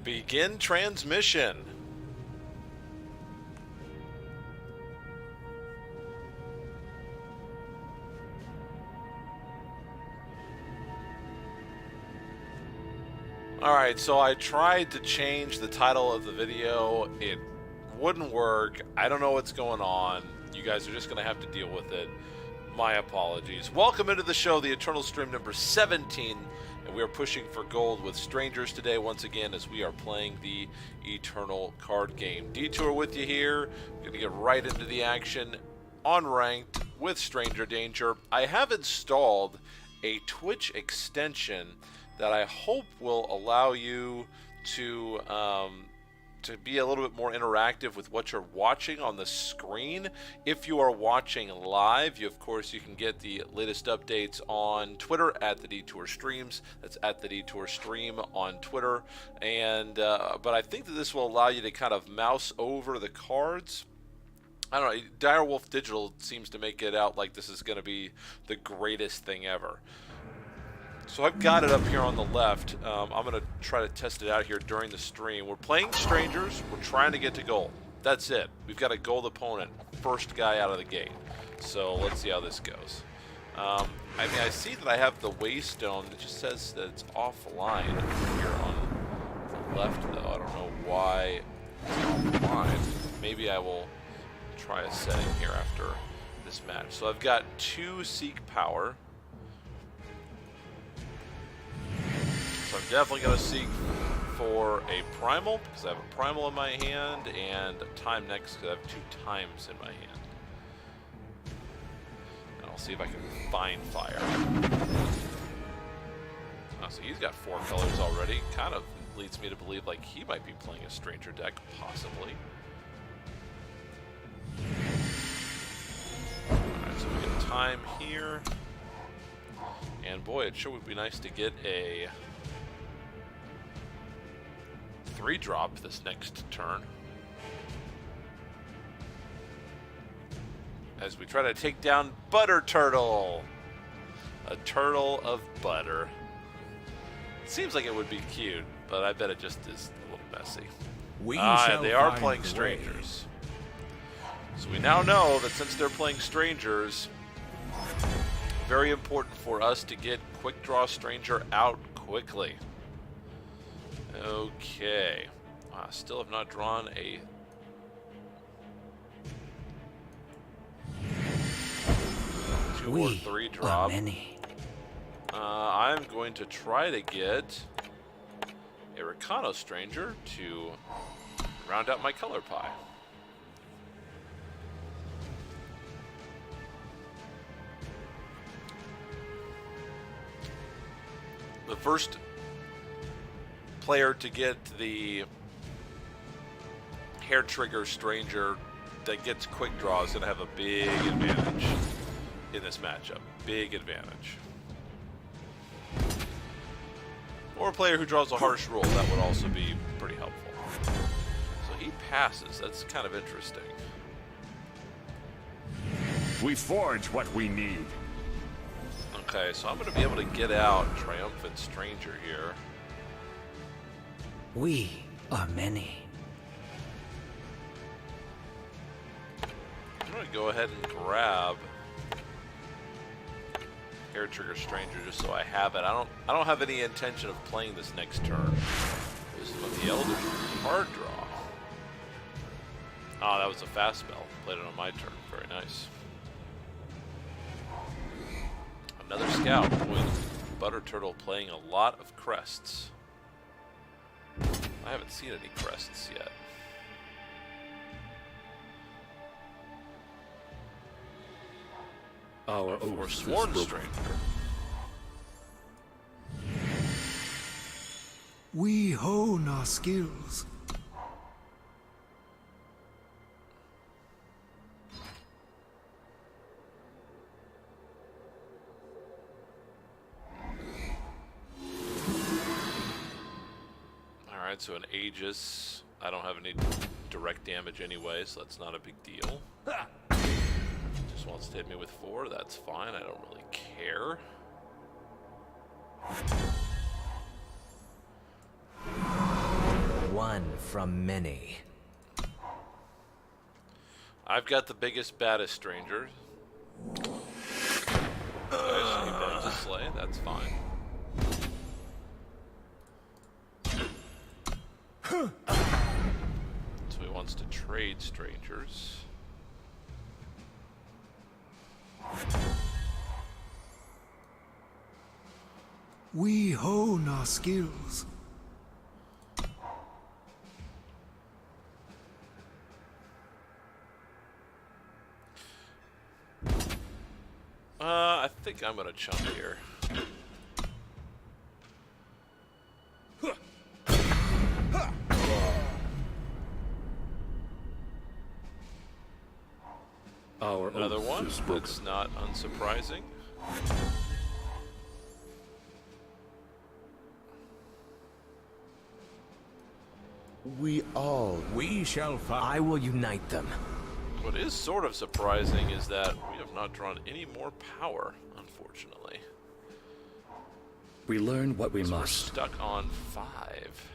Begin transmission. Alright, so I tried to change the title of the video. It wouldn't work. I don't know what's going on. You guys are just going to have to deal with it. My apologies. Welcome into the show, the Eternal Stream number 17. And we are pushing for gold with strangers today once again as we are playing the Eternal card game. Detour with you here. We're going to get right into the action on ranked with Stranger Danger. I have installed a Twitch extension that I hope will allow you to be a little bit more interactive with what you're watching on the screen. If you are watching live, of course, you can get the latest updates on Twitter at the Detour Streams. That's at the Detour Stream on Twitter. And but I think that this will allow you to kind of mouse over the cards. I don't know. Direwolf Digital seems to make it out like this is going to be the greatest thing ever. So I've got it up here on the left. I'm going to try to test it out here during the stream. We're playing strangers. We're trying to get to gold. That's it. We've got a gold opponent. First guy out of the gate. So let's see how this goes. I mean, I see that I have the Waystone. It just says that it's offline here on the left, though. I don't know why it's offline. Maybe I will try a setting here after this match. So I've got 2 Seek Power. So I'm definitely going to seek for a Primal, because I have a Primal in my hand, and a Time Next, because I have 2 times in my hand. And I'll see if I can find Fire. Oh, so he's got 4 colors already. Kind of leads me to believe like he might be playing a Stranger deck, possibly. Alright, so we get Time here. And boy, it sure would be nice to get a 3-drop this next turn as we try to take down Butter Turtle, a turtle of butter. It seems like it would be cute, but I bet it just is a little messy. They are playing strangers, so we now know that since they're playing strangers, very important for us to get Quick Draw Stranger out quickly. Okay. Still have not drawn a 2 or 3 drop. I'm going to try to get a Rakano Stranger to round out my color pie. The first player to get the Hair Trigger Stranger that gets Quick Draw is going to have a big advantage in this matchup. Big advantage. Or a player who draws a Harsh Roll, that would also be pretty helpful. So he passes. That's kind of interesting. We forge what we need. Okay, so I'm going to be able to get out Triumphant Stranger here. We are many. I'm going to go ahead and grab Hair Trigger Stranger just so I have it. I don't have any intention of playing this next turn. This is with the Elder Card Draw. Oh, that was a fast spell. Played it on my turn. Very nice. Another scout with Butter Turtle playing a lot of crests. I haven't seen any crests yet. Our Forsworn Stranger. We hone our skills. Alright, so an Aegis. I don't have any direct damage anyway, so that's not a big deal. Just wants to hit me with 4, that's fine, I don't really care. from many. I've got the biggest, baddest stranger. Okay, so he burns a sleigh. That's fine. So he wants to trade strangers. We hone our skills. I think I'm gonna chump here. Another one. That's not unsurprising. We shall fight. I will unite them. What is sort of surprising is that we have not drawn any more power, unfortunately. We learn what we So we're must. stuck on 5.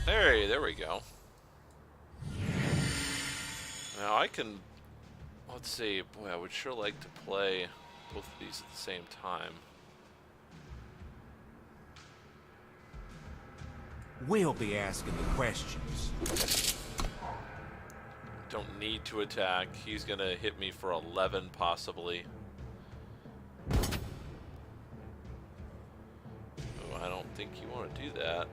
There we go. Now I can, let's see, boy, I would sure like to play both of these at the same time. We'll be asking the questions. Don't need to attack. He's gonna hit me for 11 possibly. Oh, I don't think you want to do that.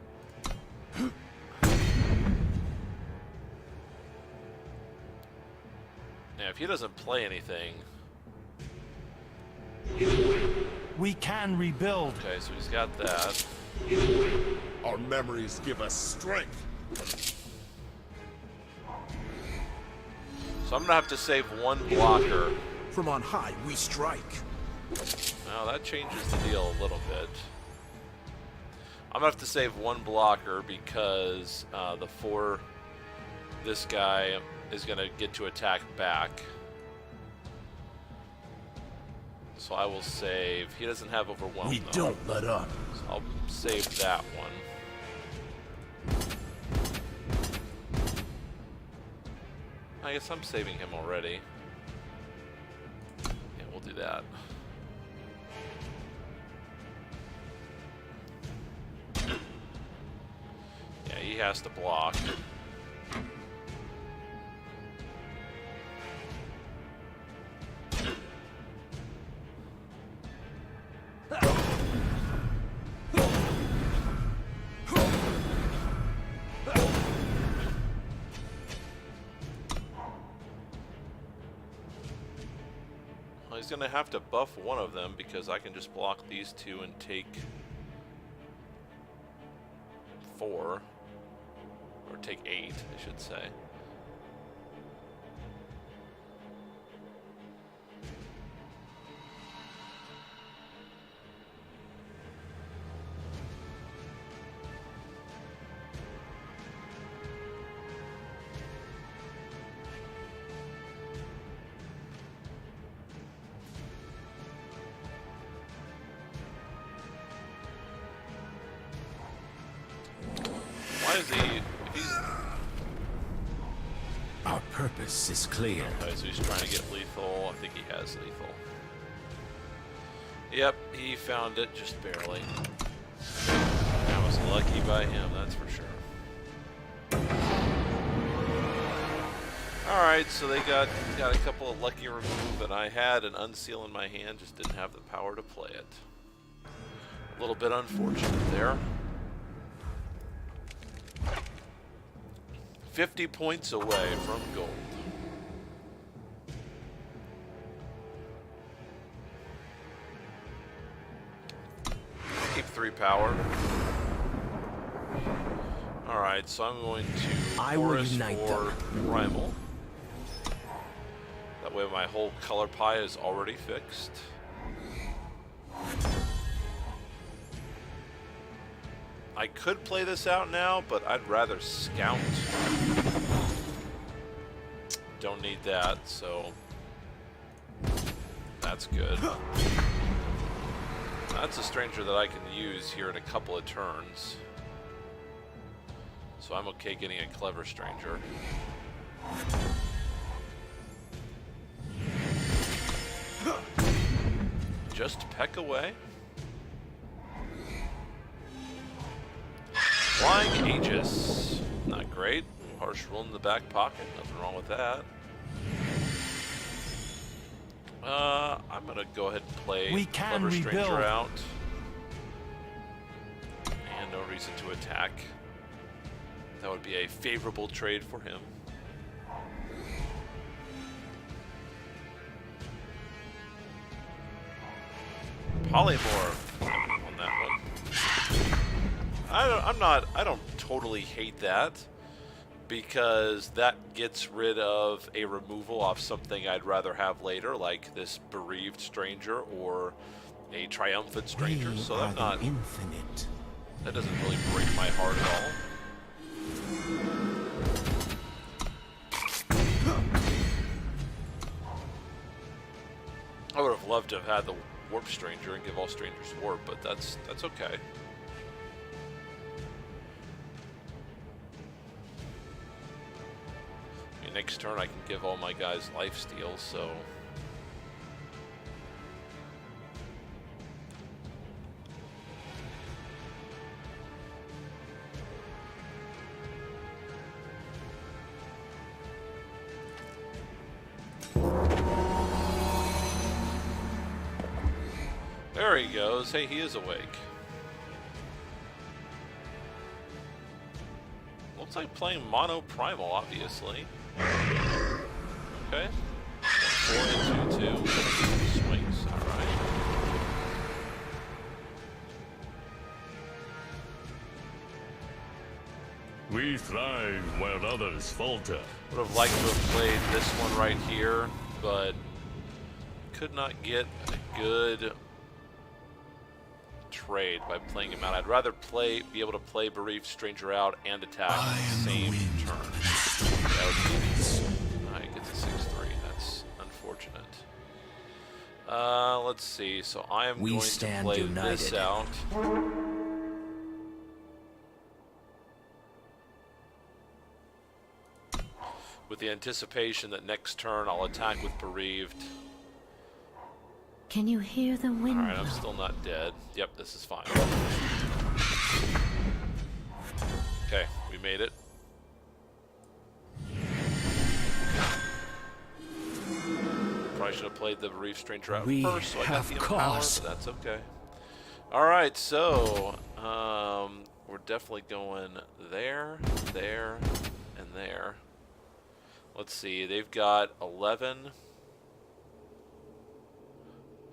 Now, if he doesn't play anything, We can rebuild. okay, so he's got that. Our memories give us strength. So I'm gonna have to save one blocker. From on high, we strike. Now that changes the deal a little bit. I'm gonna have to save one blocker because this guy is gonna get to attack back. So I will save. He doesn't have overwhelm. We though. don't let up. So I'll save that one. I guess I'm saving him already. Yeah, we'll do that. Yeah, he has to block. He's gonna have to buff one of them because I can just block these two and take 4, or take 8, I should say. Why is he? If he's Our purpose is clear. okay, so he's trying to get lethal. I think he has lethal. Yep, he found it just barely. That was lucky by him, that's for sure. Alright, so they got a couple of lucky removes, and I had an unseal in my hand, just didn't have the power to play it. A little bit unfortunate there. 50 points away from gold. Keep 3 power. Alright, so I'm going to I will Chorus unite for Primal. That way my whole color pie is already fixed. I could play this out now, but I'd rather scout. Don't need that, so that's good. That's a stranger that I can use here in a couple of turns. So I'm okay getting a clever stranger. Just peck away. Flying Aegis. Not great. Harsh rule in the back pocket. Nothing wrong with that. I'm gonna go ahead and play We can Clever Stranger rebuild. out. And no reason to attack. That would be a favorable trade for him. Polymorph on that one. I don't totally hate that, because that gets rid of a removal off something I'd rather have later, like this Bereaved Stranger or a Triumphant Stranger. So are I'm the not. infinite. That doesn't really break my heart at all. I would have loved to have had the Warp Stranger and give all strangers warp, but that's okay. I mean, next turn I can give all my guys lifesteal, so there he goes. Hey, he is awake. Looks like playing mono primal, obviously. Okay. 4 and 2-2. Swings. Alright. We thrive while others falter. Would have liked to have played this one right here, but could not get a good trade by playing him out. I'd rather be able to play Bereaved Stranger out and attack on the same turn. That would be, he gets a 6-3. That's unfortunate. Let's see. So I am We going to stand play united. this out. With the anticipation that next turn I'll attack with Bereaved. Can you hear the wind Alright, I'm blow? still not dead. Yep, this is fine. Okay, we made it. Probably should have played the Bereaved Stranger out We first, so I got have the Empower, cause. but that's okay. Alright, so we're definitely going there, there, and there. Let's see, they've got 11,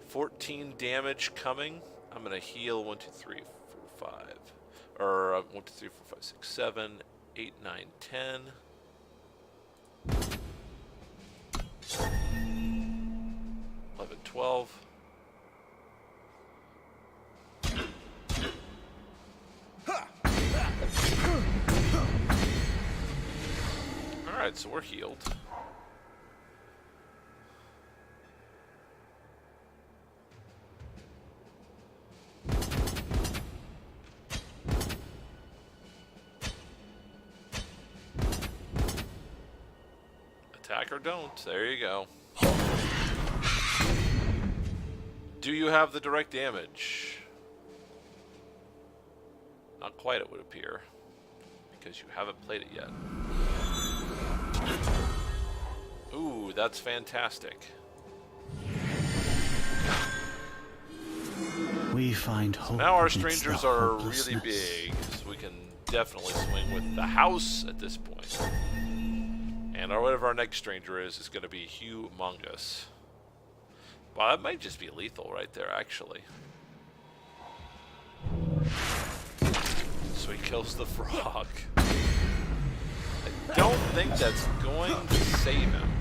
14 damage coming. I'm going to heal 1, 2, 3, 4, 5. Or 1, 2, 3, 4, 5, 6, 7, 8, 9, 10. 11, 12. Alright, so we're healed. Attack or don't. There you go. Do you have the direct damage? Not quite, it would appear. Because you haven't played it yet. Ooh, that's fantastic. We find hope. Now our amidst the strangers are really hopelessness. big, so we can definitely swing with the house at this point. And whatever our next stranger is going to be humongous. Wow, that might just be lethal right there, actually. So he kills the frog. I don't think that's going to save him.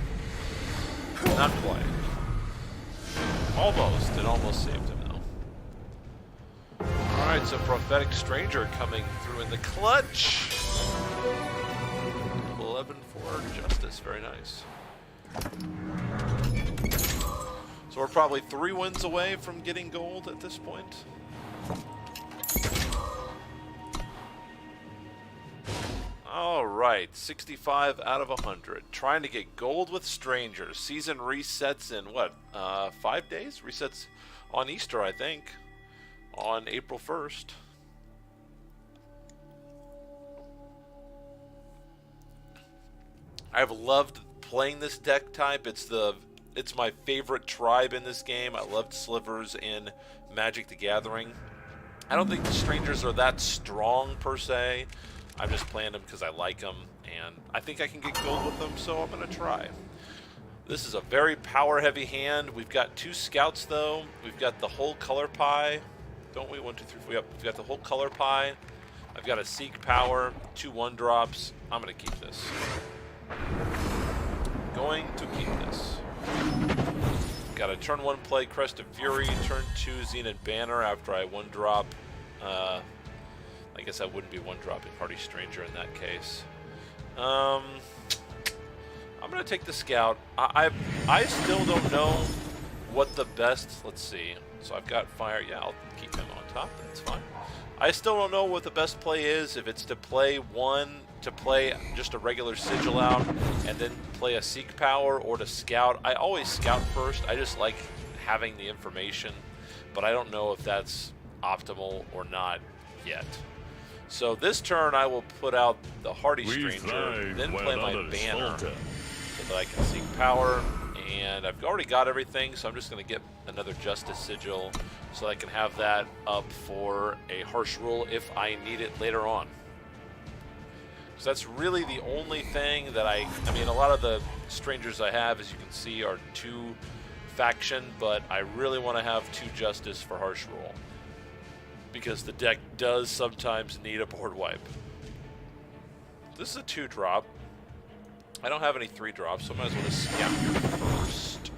Not quite. Almost. It almost saved him, though. Alright, so Prophetic Stranger coming through in the clutch. 11 for Justice. Very nice. So we're probably 3 wins away from getting gold at this point. right, 65 out of 100. Trying to get gold with strangers. Season resets in what? 5 days? Resets on Easter, I think. On April 1st. I've loved playing this deck type. It's my favorite tribe in this game. I loved Slivers in Magic the Gathering. I don't think the strangers are that strong per se. I'm just playing them because I like them, and I think I can get gold with them, so I'm going to try. This is a very power-heavy hand. We've got 2 scouts, though. We've got the whole color pie. Don't we? 1, 2, 3, 4. Yep, we've got the whole color pie. I've got a Seek Power, 2 1-drops. I'm going to keep this. Going to keep this. Got a turn 1 play Crest of Fury, turn 2 Zenith Banner after I 1-drop. I guess I wouldn't be 1-dropping Hardy Stranger in that case. I'm going to take the Scout. I still don't know what the best... Let's see. So I've got Fire. Yeah, I'll keep him on top. That's fine. I still don't know what the best play is. If it's to play just a regular Sigil out and then play a Seek Power, or to Scout. I always Scout first. I just like having the information, but I don't know if that's optimal or not yet. So this turn I will put out the Hardy Stranger, then play my Banner so that I can Seek Power, and I've already got everything, so I'm just going to get another Justice Sigil so I can have that up for a Harsh Rule if I need it later on. So that's really the only thing that I mean, a lot of the strangers I have, as you can see, are 2 faction, but I really want to have 2 Justice for Harsh Rule, because the deck does sometimes need a board wipe. This is a 2-drop. I don't have any 3-drops, so I might as well just Scout first.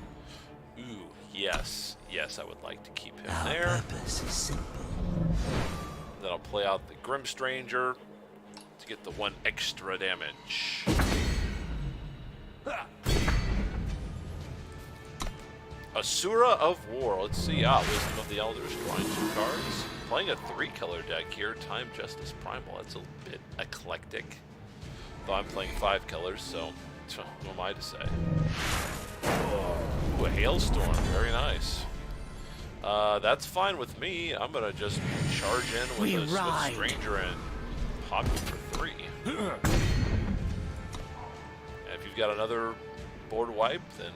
Ooh, yes. Yes, I would like to keep him there. Our purpose is simple. Then I'll play out the Grim Stranger to get the 1 extra damage. Asura of War. Let's see. Wisdom of the Elders. Drawing 2 cards. Playing a 3-color deck here. Time Justice Primal. That's a bit eclectic. Though I'm playing 5 colors, so who am I to say? Ooh, a Hailstorm. Very nice. That's fine with me. I'm going to just charge in with a Swift Stranger and pop you for 3. And if you've got another board wipe, then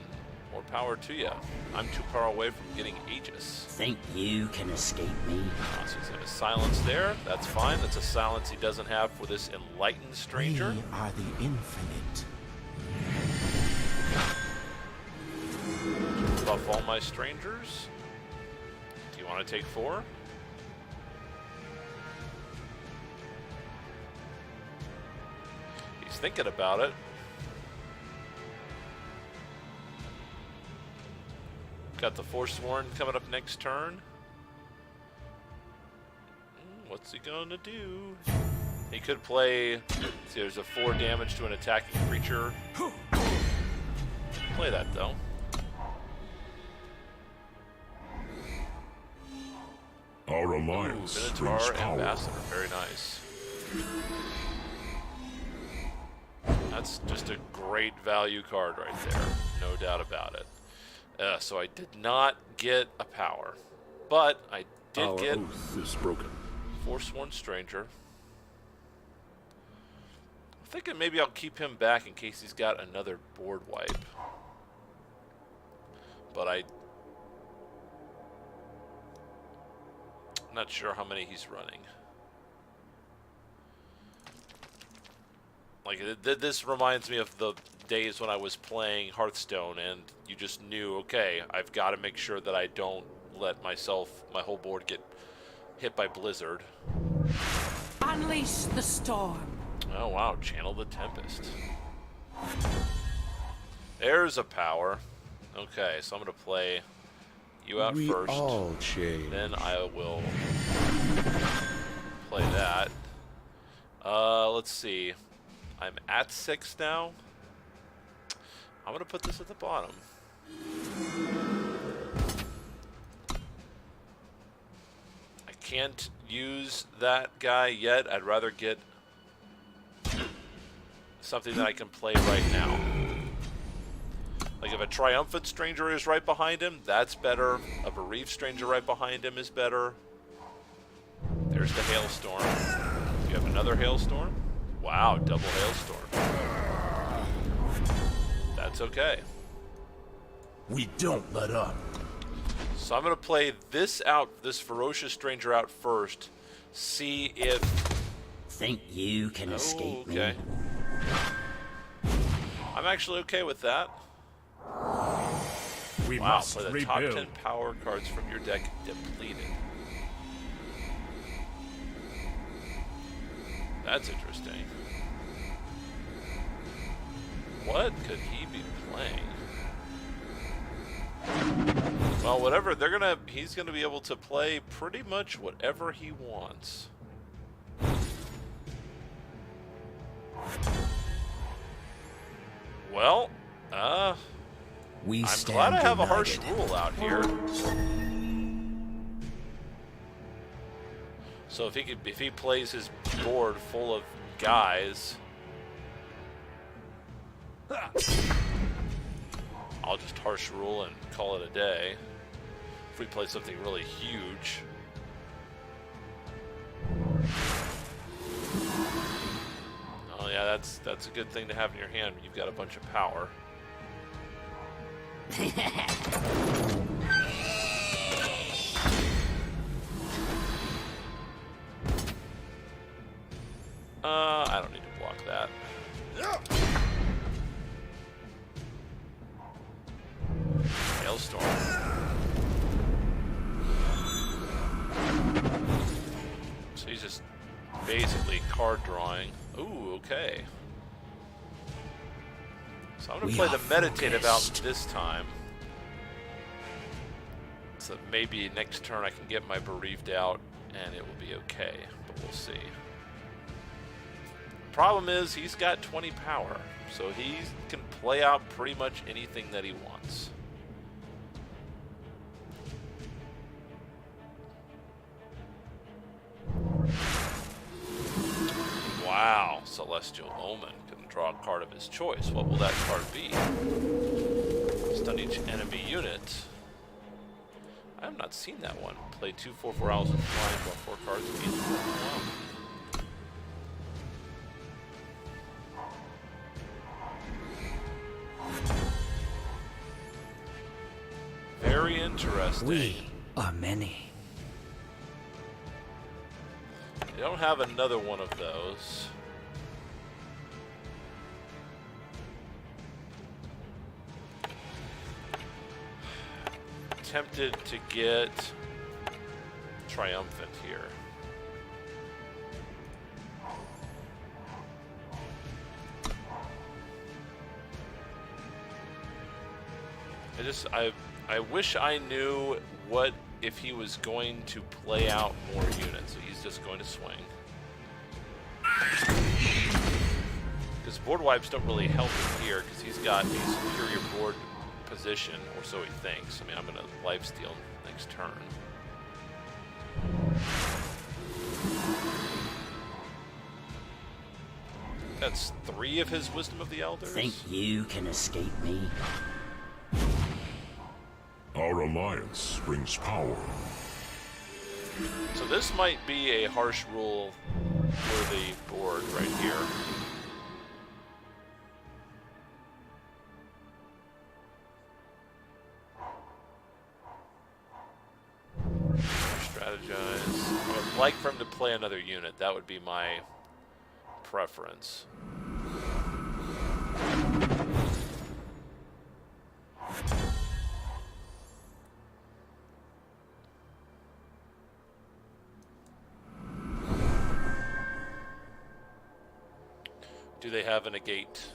more power to you. I'm too far away from getting Aegis. Think you can escape me? So he's going to silence there. That's fine. That's a silence he doesn't have for this Enlightened Stranger. We are the infinite. Buff all my strangers. Do you want to take 4? He's thinking about it. Got the Forsworn coming up next turn. What's he gonna do? He could play. See, there's a 4 damage to an attacking creature. Play that though. Our alliance Minotaur brings power. Ambassador, very nice. That's just a great value card right there, no doubt about it. So I did not get a power, but I did get Oath is broken. Forsworn Stranger. I'm thinking maybe I'll keep him back in case he's got another board wipe. But I'm not sure how many he's running. Like, this reminds me of the days when I was playing Hearthstone and you just knew, okay, I've got to make sure that I don't let my whole board get hit by Blizzard. Unleash the storm. Oh wow, Channel the Tempest. There's a power. Okay, so I'm going to play you out first. All change. Then I will play that. Let's see. I'm at 6 now. I'm going to put this at the bottom. I can't use that guy yet. I'd rather get something that I can play right now. Like if a Triumphant Stranger is right behind him, that's better. A Bereaved Stranger right behind him is better. There's the Hailstorm. Do you have another Hailstorm? Wow, double Hailstorm. That's okay. We don't let up. So I'm going to play this Ferocious Stranger out first. See if... Think you can escape okay. me? I'm actually okay with that. We Wow, must play the rebuild. top 10 power cards from your deck depleted. That's interesting. What could he be playing? Well, whatever, he's gonna be able to play pretty much whatever he wants. Well, I'm glad I have a harsh rule out here. So if he plays his board full of guys, I'll just harsh rule and call it a day. If we play something really huge. Oh yeah, that's a good thing to have in your hand when you've got a bunch of power. I don't need to block that. Hailstorm. So he's just basically card drawing. Ooh, okay. So I'm going to play the Meditative out this time. So maybe next turn I can get my Bereaved out and it will be okay, but we'll see. Problem is, he's got 20 power, so he can play out pretty much anything that he wants. Wow, Celestial Omen can draw a card of his choice. What will that card be? Stun each enemy unit. I have not seen that one. Play 2 4/4 owls and flying while 4 cards in the wow. Very interesting. We are many. I don't have another one of those. Tempted to get Triumphant here. I wish I knew what if he was going to play out more units. So he's just going to swing. Because board wipes don't really help him here because he's got a superior board position, or so he thinks. I mean, I'm going to lifesteal next turn. That's 3 of his Wisdom of the Elders. Think you can escape me? Our alliance brings power. So this might be a harsh rule for the board right here. Strategize. I would like for him to play another unit. That would be my preference. Do they have a negate?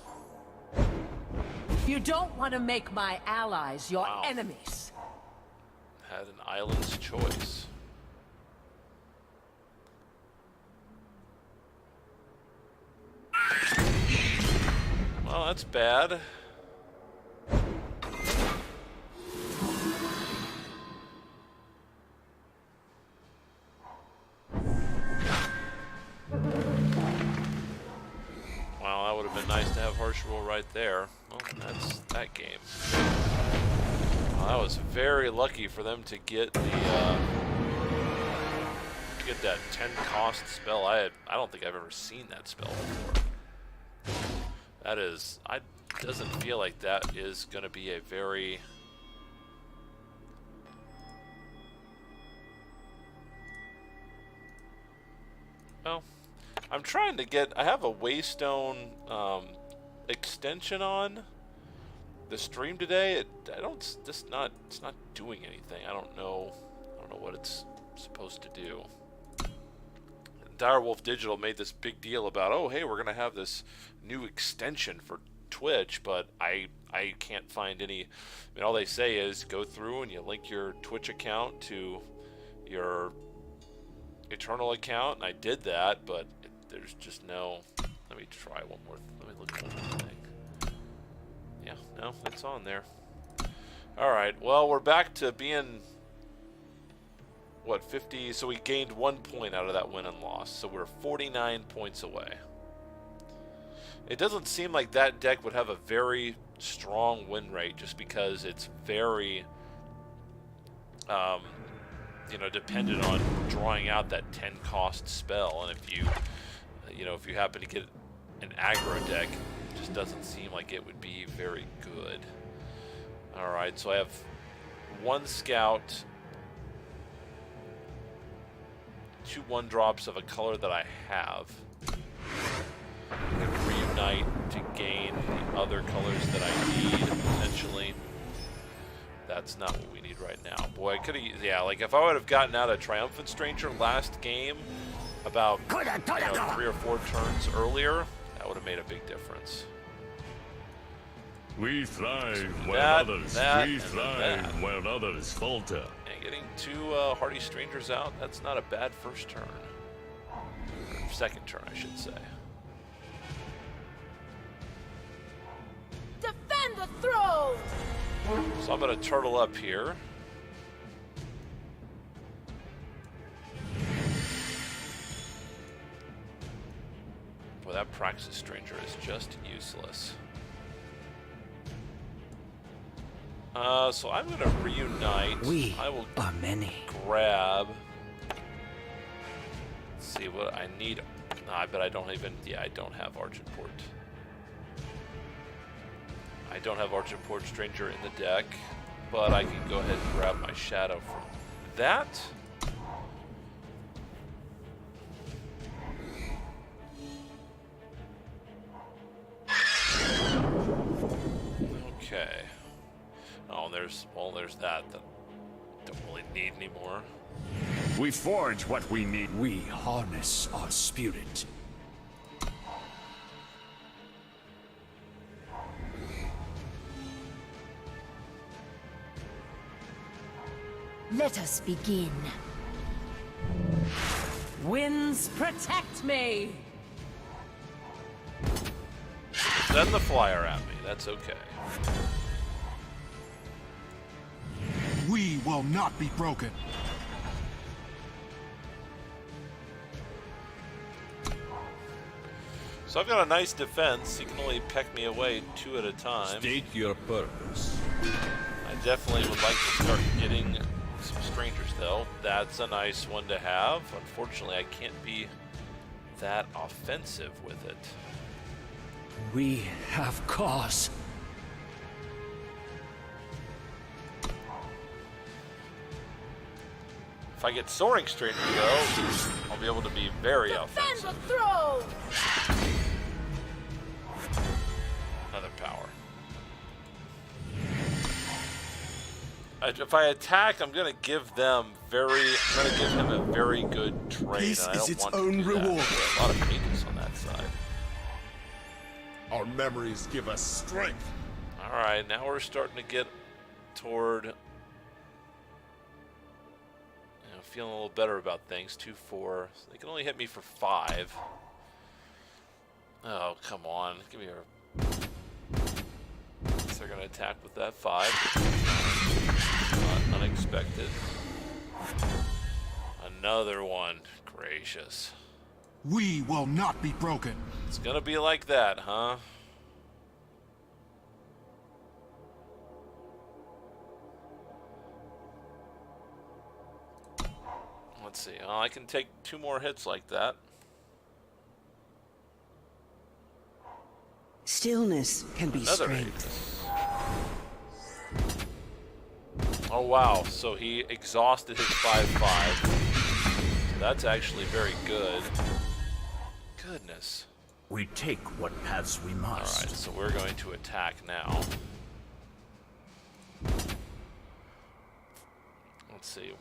You don't want to make my allies your enemies. Had an island's choice. Well, that's bad. Well, that would would have been nice to have harsh rule right there. Well, that's that game. Well, that was very lucky for them to get the get that 10 cost spell. I don't think I've ever seen that spell before. That is, doesn't feel like that is going to be a very well. I'm trying to get. I have a Waystone extension on the stream today. It's not doing anything. I don't know what it's supposed to do. Direwolf Digital made this big deal about, oh hey, we're gonna have this new extension for Twitch, but I can't find any. I mean, all they say is go through and you link your Twitch account to your Eternal account, and I did that, but there's just no. Let me try one more. Let me look at one more thing. Yeah, no, it's on there. All right, well, we're back to being what, 50? So we gained 1 point out of that win and loss, so we're 49 points away. It doesn't seem like that deck would have a very strong win rate, just because it's very you know, dependent on drawing out that 10 cost spell, and if you if you happen to get an aggro deck, it just doesn't seem like it would be very good. All right, so I have 1 scout, 2 1-drops of a color that I have. I can reunite to gain the other colors that I need potentially. That's not what we need right now. Boy, I could have, yeah, like if I would have gotten out a Triumphant Stranger last game about 3 or 4 turns earlier, that would have made a big difference. We thrive where That, others and thrive that. where others falter. And getting 2 Hardy Strangers out, that's not a bad first turn. Second turn, I should say. Defend the throne! So I'm going to turtle up here. Boy, that Praxis Stranger is just useless. So I'm going to reunite. We I will are many. grab. Let's see what I need. I bet I don't even. Yeah, I don't have Argent Port. I don't have Argent Port Stranger in the deck, but I can go ahead and grab my Shadow from that. Okay. Oh, there's that don't really need anymore. We forge what we need. We harness our spirit. Let us begin. Winds protect me! Send the flyer at me. That's okay. We will not be broken. So I've got a nice defense. He can only peck me away 2 at a time. State your purpose. I definitely would like to start getting some strangers, though. That's a nice one to have. Unfortunately, I can't be that offensive with it. We have cause. If I get Soaring Stranger, though, I'll be able to be very Defend offensive. the throne! Another power. If I attack, I'm gonna give them I'm gonna give him a very good trade. Peace and I don't is its want to own do that. reward. There are a lot of pages on that side. Our memories give us strength. All right, now we're starting to get toward feeling a little better about things. 2-4. They can only hit me for 5. Oh, come on. Give me your. So they're going to attack with that 5. Not unexpected. Another one. Gracious. We will not be broken. It's gonna be like that, huh? Let's see. Oh, I can take 2 more hits like that. Stillness can be Another strength. Aegis. Oh wow, so he exhausted his 5/5. So that's actually very good. Goodness. We take what paths we must. Alright, so we're going to attack now. Let's see.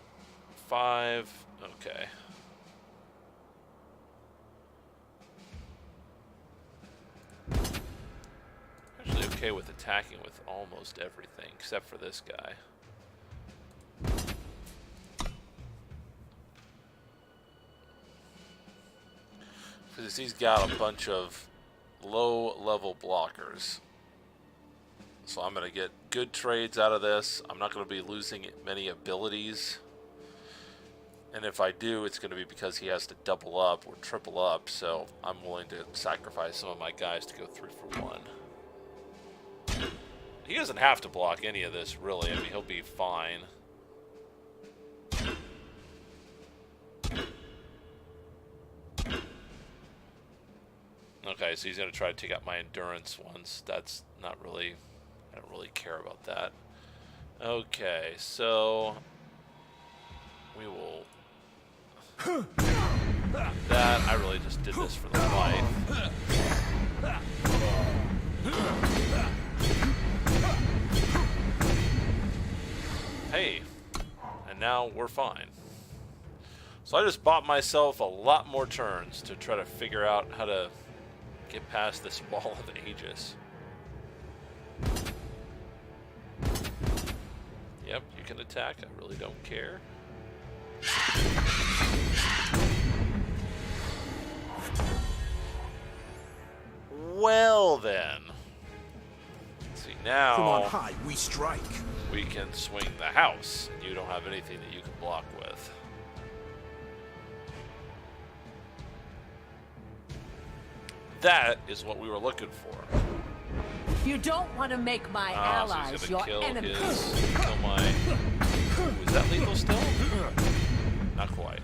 5. Okay. Actually okay with attacking with almost everything, except for this guy. Because he's got a bunch of low-level blockers. So I'm going to get good trades out of this. I'm not going to be losing many abilities. And if I do, it's going to be because he has to double up or triple up. So I'm willing to sacrifice some of my guys to go 3 for 1. He doesn't have to block any of this, really. I mean, he'll be fine. Okay, so he's going to try to take out my endurance ones. That's not really... I don't really care about that. Okay, so... we will... that, I really just did this for the life. Hey, and now we're fine. So I just bought myself a lot more turns to try to figure out how to get past this wall of Aegis. Yep, you can attack. I really don't care. Well then. See, now From on high, we strike. we can swing the house, and you don't have anything that you can block with. That is what we were looking for. You don't want to make my So allies he's your gonna kill enemies. kill my... Ooh, is that lethal still? Not quite.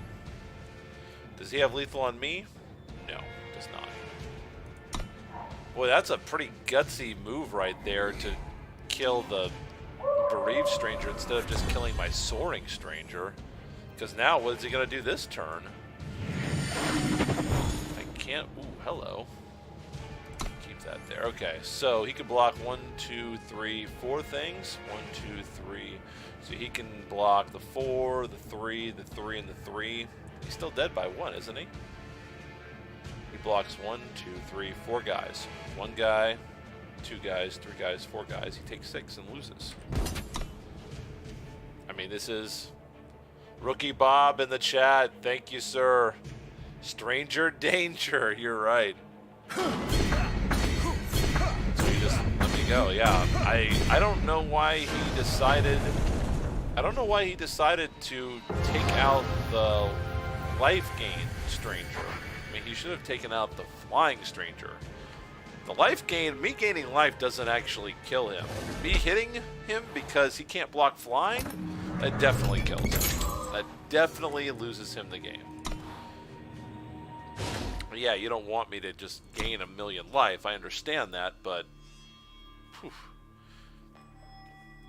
Does he have lethal on me? No, does not. Boy, that's a pretty gutsy move right there to kill the bereaved stranger instead of just killing my soaring stranger. Because now, what is he going to do this turn? I can't... Ooh, hello. Keep that there. Okay, so he can block 1, 2, 3, 4 things. 1, 2, 3. So he can block the 4, the 3, the 3, and the 3. He's still dead by 1, isn't he? He blocks 1, 2, 3, 4 guys. 1 guy, 2 guys, 3 guys, 4 guys. He takes 6 and loses. I mean, this is Rookie Bob in the chat. Thank you, sir. Stranger danger. You're right. So he just let me go. Yeah, I don't know why he decided. I don't know why he decided to take out the life gain stranger. I mean, he should have taken out the flying stranger. The life gain, me gaining life doesn't actually kill him. Me hitting him because he can't block flying, that definitely kills him. That definitely loses him the game. But yeah, you don't want me to just gain 1,000,000 life. I understand that, but whew.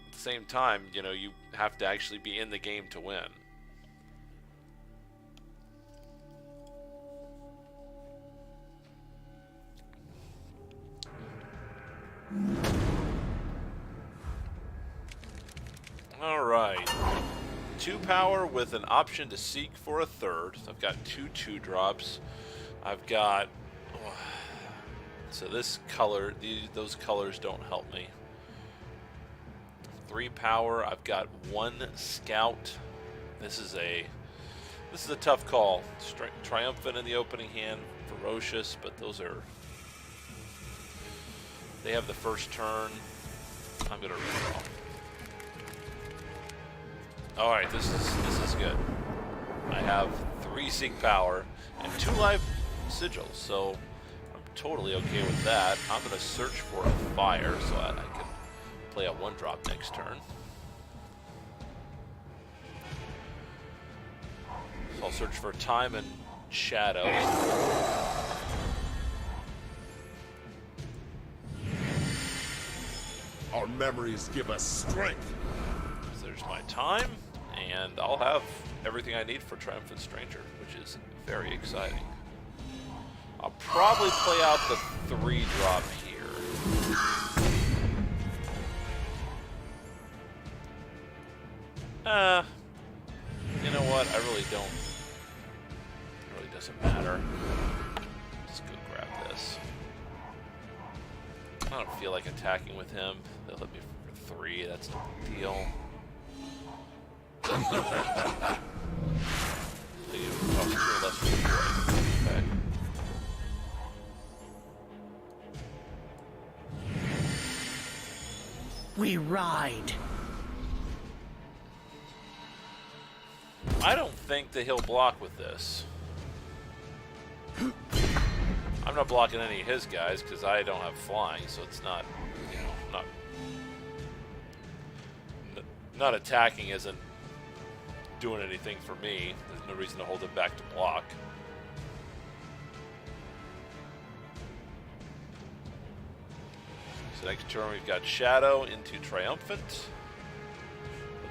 At the same time, you know, you have to actually be in the game to win. Alright. 2 power with an option to seek for a 3rd. So I've got 2 2-drops. I've got... so this color, those colors don't help me. 3 power. I've got 1 scout. This is a tough call. Triumphant in the opening hand, ferocious, but those are... they have the first turn. I'm gonna redraw. Alright, this is good. I have 3 seek power and 2 life sigils, so I'm totally okay with that. I'm going to search for a fire so I can play a 1-drop next turn. So I'll search for time and shadows. Our memories give us strength. So there's my time, and I'll have everything I need for Triumphant Stranger, which is very exciting. I'll probably play out the 3-drop here. You know what? I really don't. It really doesn't matter. Just go grab this. I don't feel like attacking with him. They'll hit me for 3. That's no big deal. Okay. We ride. I don't think that he'll block with this. I'm not blocking any of his guys because I don't have flying, so it's not, you know, not attacking isn't doing anything for me. There's no reason to hold it back to block. So next turn we've got Shadow into Triumphant.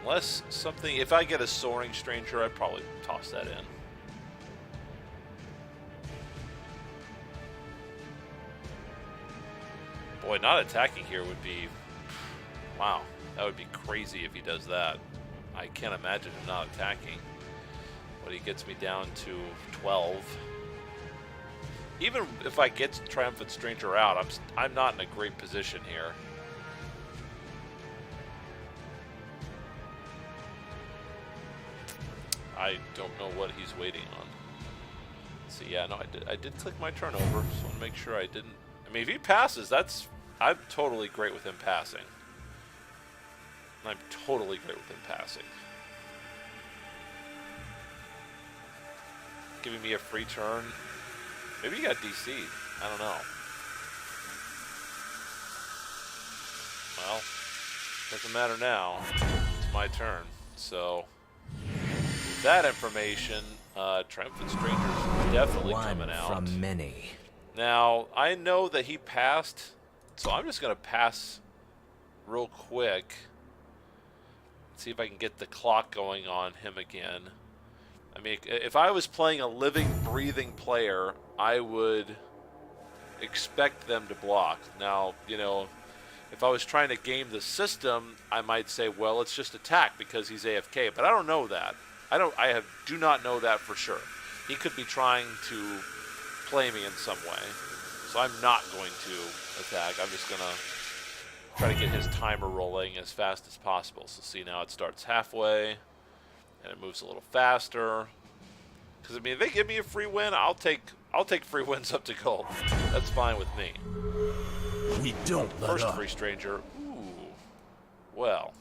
Unless something, if I get a Soaring Stranger, I'd probably toss that in. Boy, not attacking here would be, wow, that would be crazy if he does that. I can't imagine him not attacking. But he gets me down to 12. Even if I get Triumphant Stranger out, I'm not in a great position here. I don't know what he's waiting on. So yeah, no, I did click my turnover, so I want to make sure I didn't. I mean, if he passes, I'm totally great with him passing. I'm totally great with him passing. Giving me a free turn. Maybe he got DC'd. I don't know. Well, doesn't matter now. It's my turn. So, with that information, Triumphant Stranger's definitely coming out. One from many. Now, I know that he passed, so I'm just going to pass real quick. See if I can get the clock going on him again. I mean, if I was playing a living, breathing player, I would expect them to block. Now, you know, if I was trying to game the system, I might say, well, it's just attack because he's AFK. But I don't know that. I do not know that for sure. He could be trying to play me in some way. So I'm not going to attack. I'm just going to try to get his timer rolling as fast as possible. So see, now it starts halfway. And it moves a little faster. Because I mean, if they give me a free win, I'll take free wins up to gold. That's fine with me. We don't let First up. free stranger. Ooh. Well.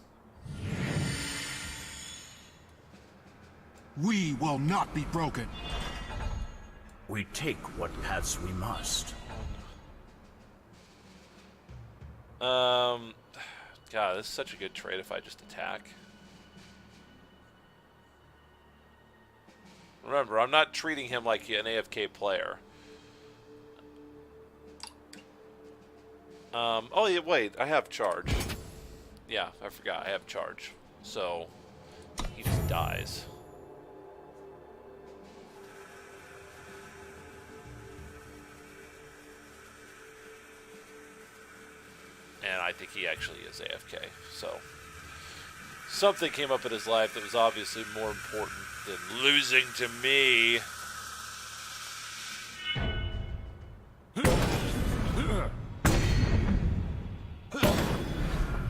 We will not be broken. We take what paths we must. God, this is such a good trade if I just attack. Remember, I'm not treating him like an AFK player. Oh, yeah, wait, I have charge. Yeah, I forgot, I have charge. So, he just dies. And I think he actually is AFK, so... Something came up in his life that was obviously more important than losing to me.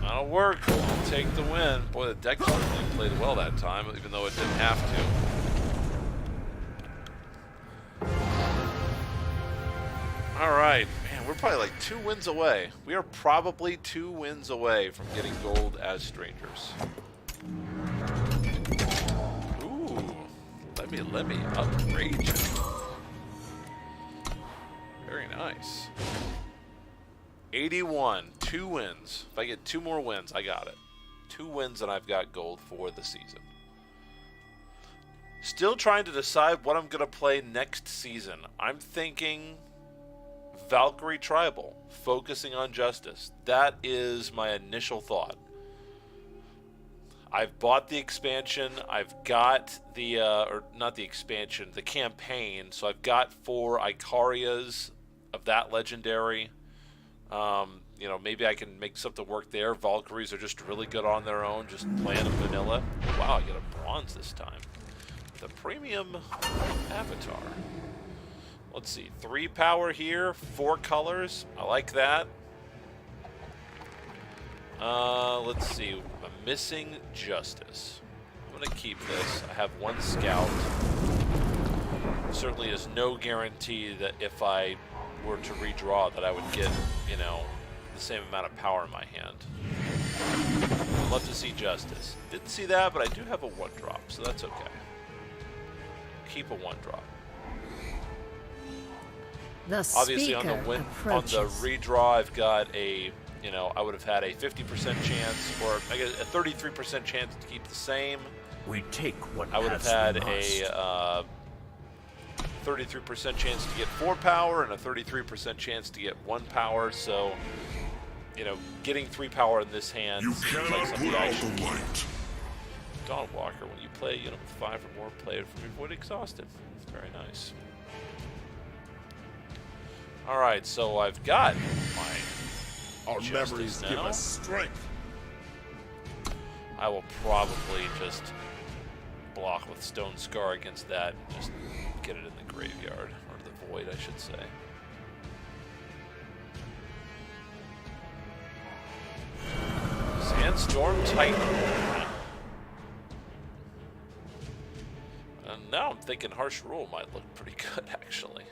That'll work. I'll take the win. Boy, the deck certainly played well that time, even though it didn't have to. Alright. Man, we're probably like 2 wins away. We are probably 2 wins away from getting gold as strangers. Ooh. Let me upgrade you. Very nice. 81, 2 wins. If I get 2 more wins, I got it. 2 wins and I've got gold for the season. Still trying to decide what I'm going to play next season. I'm thinking Valkyrie Tribal, focusing on justice. That is my initial thought. I've bought the expansion. I've got the, or not the expansion, the campaign. So I've got 4 Icarias of that legendary. You know, maybe I can make something work there. Valkyries are just really good on their own, just playing them vanilla. Wow, I get a bronze this time. The premium avatar. Let's see, 3 power here, 4 colors. I like that. Let's see, I'm missing justice. I'm gonna keep this. I have 1 scout. Certainly is no guarantee that if I were to redraw that I would get, you know, the same amount of power in my hand. I'd love to see justice. Didn't see that, but I do have a 1-drop, so that's okay. Keep a 1-drop. The Obviously on the approaches. redraw, I've got a, you know, I would have had a 50% chance, or I guess a 33% chance to keep the same. We take what I would have paths had we must. a 33% chance to get 4 power and a 33% chance to get 1 power. So, you know, getting 3 power in this hand You seems like cannot something put I out should the keep. light. Dawnwalker, when you play a unit with 5 or more, play it from your void exhausted. Very nice. Alright, so I've got my Our justice memories now. give us strength. I will probably just block with Stone Scar against that and just get it in the graveyard, or the void, I should say. Sandstorm Titan. And now I'm thinking Harsh Rule might look pretty good, actually.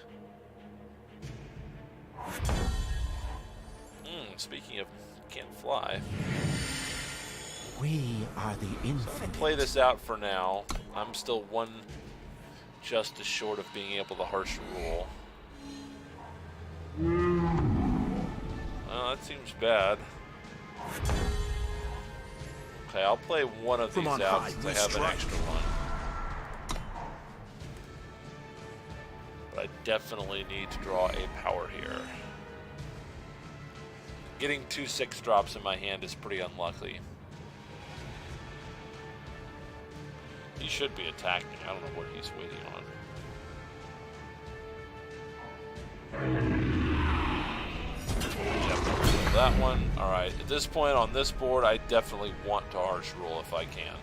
Speaking of can't fly, We are the infinite. play this out for now. I'm still 1 justice short of being able to Harsh Rule. That seems bad. Okay, I'll play one of these From on out high, since we I have an strike. extra one. But I definitely need to draw a power here. Getting 2 6-drops in my hand is pretty unlucky. He should be attacking. I don't know what he's waiting on. Definitely that one. Alright, at this point on this board, I definitely want to Harsh Rule if I can.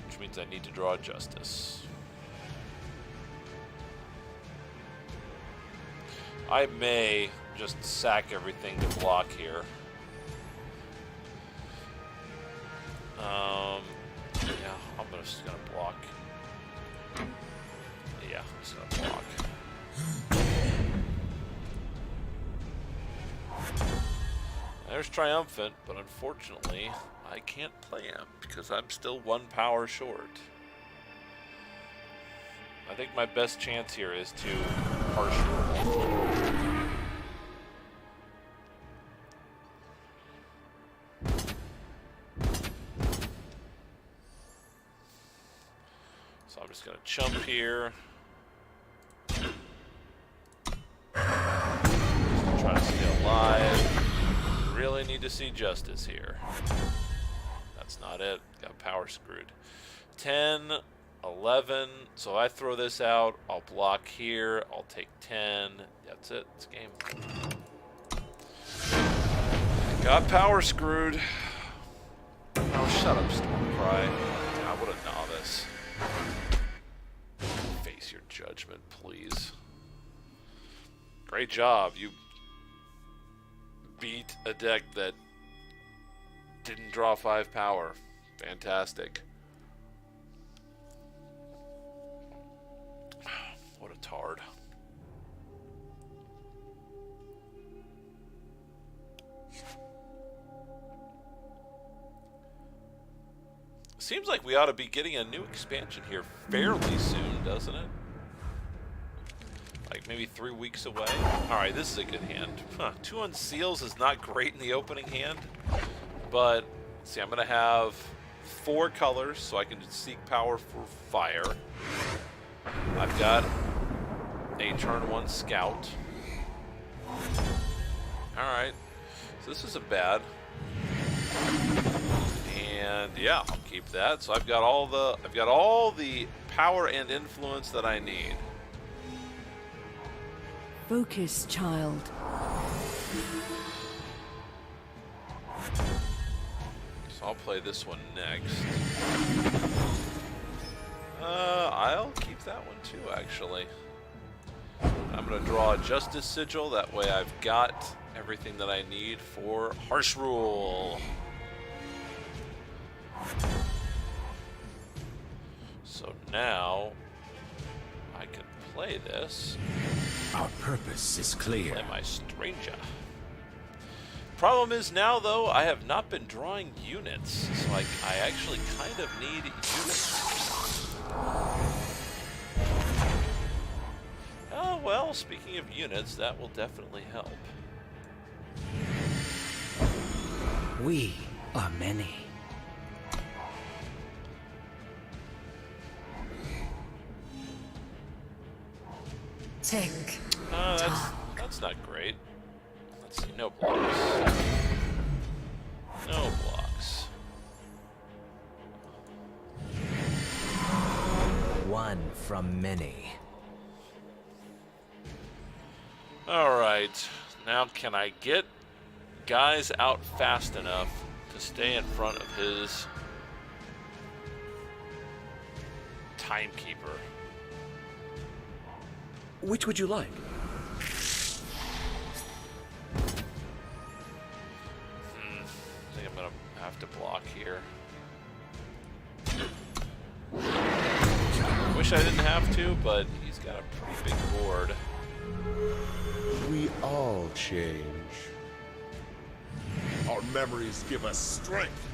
Which means I need to draw justice. I may just sack everything to block here. Yeah, I'm just gonna block. Yeah, I'm just gonna block. There's Triumphant, but unfortunately, I can't play him because I'm still 1 power short. I think my best chance here is to Harsh Rule. So I'm just gonna chump here. Just try to stay alive. Really need to see justice here. That's not it. Got power screwed. 10, 11. So I throw this out. I'll block here. I'll take 10. That's it. It's game. Got power screwed. Oh, shut up, Stormcry. God, what a novice. Face your judgment, please. Great job. You beat a deck that didn't draw 5 power. Fantastic. What a tard. Seems like we ought to be getting a new expansion here fairly soon, doesn't it? Like maybe 3 weeks away. Alright, this is a good hand. Huh, 2 unseals is not great in the opening hand, but see, I'm going to have 4 colors, so I can seek power for fire. I've got a turn 1 scout. Alright, so this isn't bad. And yeah, I'll keep that. So I've got all the power and influence that I need. Focus, child. So I'll play this one next. I'll keep that one too, actually. I'm going to draw a Justice Sigil. That way I've got everything that I need for Harsh Rule. So now I can play this. Our purpose is clear. Play my Stranger. Problem is now, though, I have not been drawing units, so I actually kind of need units. Oh, well, speaking of units, that will definitely help. We are many. Tick. That's not great. Let's see, no blocks. No blocks. One from many. Alright, now can I get guys out fast enough to stay in front of his timekeeper? Which would you like? I think I'm gonna have to block here. Wish I didn't have to, but he's got a pretty big board. We all change. Our memories give us strength.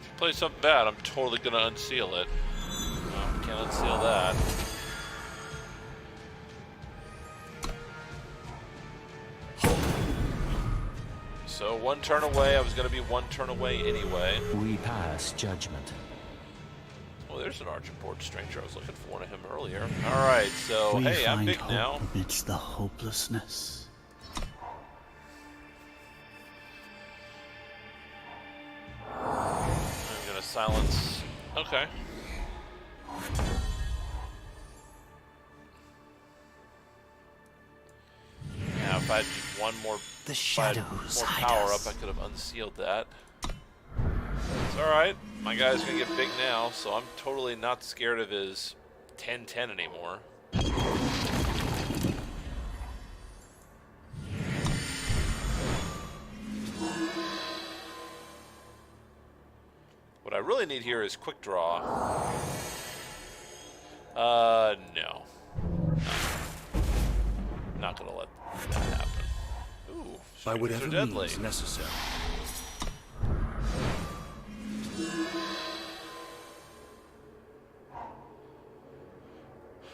If you play something bad, I'm totally gonna unseal it. Can't unseal that. So 1 turn away. I was going to be 1 turn away anyway. We pass judgment. Well, there's an Argentboard Stranger. I was looking for one of him earlier. All right, so hey, I'm big now. Amidst the hopelessness. I'm going to silence. Okay. Yeah, if I had one more. The If I had shadows more hide power us. up, I could have unsealed that. It's alright. My guy's gonna get big now, so I'm totally not scared of his 10-10 anymore. What I really need here is quick draw. No. Not gonna let that happen. Ooh, By strangers whatever are deadly. means necessary.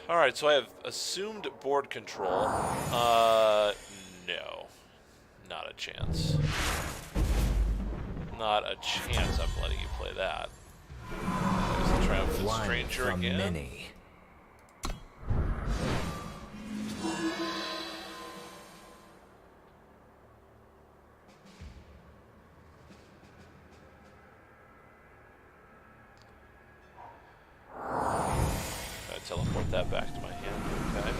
Alright, so I have assumed board control. No. Not a chance. Not a chance I'm letting you play that. There's the Triumphant One Stranger from again. many. I teleport that back to my hand. Okay.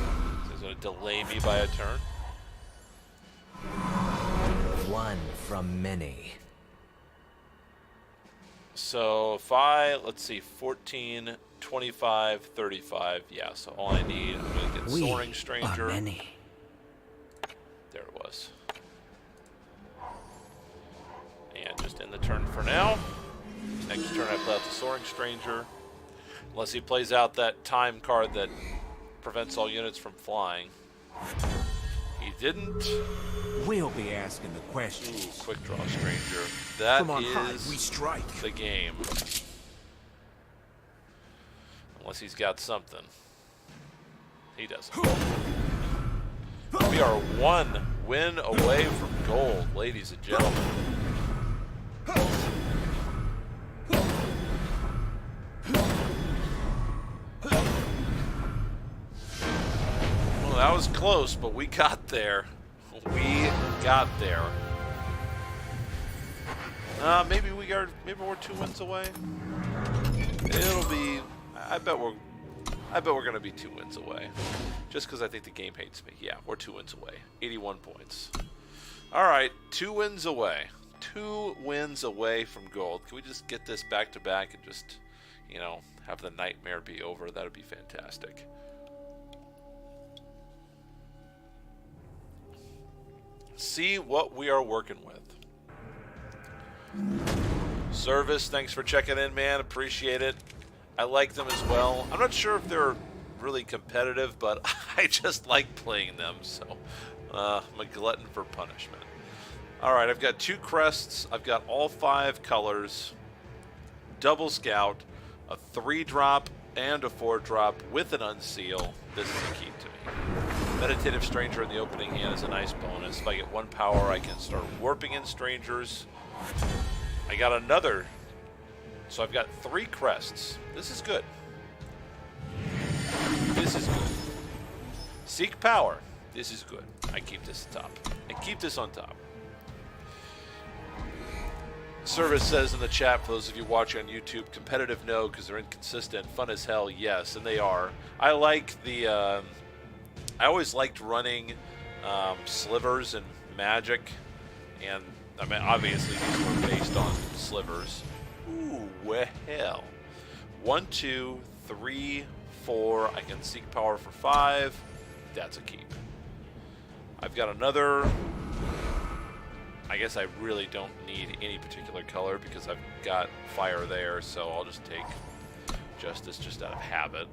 So he's going to delay me by a turn. One from many. So if I, let's see, 14, 25, 35. Yeah, so all I need, I'm going to get We Soaring are Stranger. many. There it was. And just end the turn for now. Next turn I play out the Soaring Stranger. Unless he plays out that time card that prevents all units from flying. He didn't. We'll be asking the Ooh, questions. quick draw stranger. That From on high, is we strike. the game. Unless he's got something. He doesn't. We are 1 win away from gold, ladies and gentlemen. Well, that was close, but we got there. We got there. Maybe we're 2 wins away. It'll be. I bet we're gonna be 2 wins away. Just because I think the game hates me. Yeah, we're 2 wins away. 81 points. All right, 2 wins away. 2 wins away from gold. Can we just get this back to back and just, you know, have the nightmare be over? That'd be fantastic. See what we are working with. Service, thanks for checking in, man. Appreciate it. I like them as well. I'm not sure if they're really competitive, but I just like playing them, so I'm a glutton for punishment. Alright, I've got 2 crests. I've got all 5 colors. Double scout, a 3-drop, and a 4-drop with an unseal. This is a key to me. Meditative Stranger in the opening hand is a nice bonus. If I get 1 power, I can start warping in strangers. I got another. So I've got 3 crests. This is good. This is good. Seek power. This is good. I keep this top. I keep this on top. Service says in the chat, for those of you watching on YouTube, competitive no, because they're inconsistent. Fun as hell, yes, and they are. I like the, I always liked running slivers and magic, and I mean, obviously these were based on slivers. Ooh, well. 1, 2, 3, 4. I can seek power for 5. That's a keep. I've got another. I guess I really don't need any particular color because I've got fire there, so I'll just take Justice just out of habit.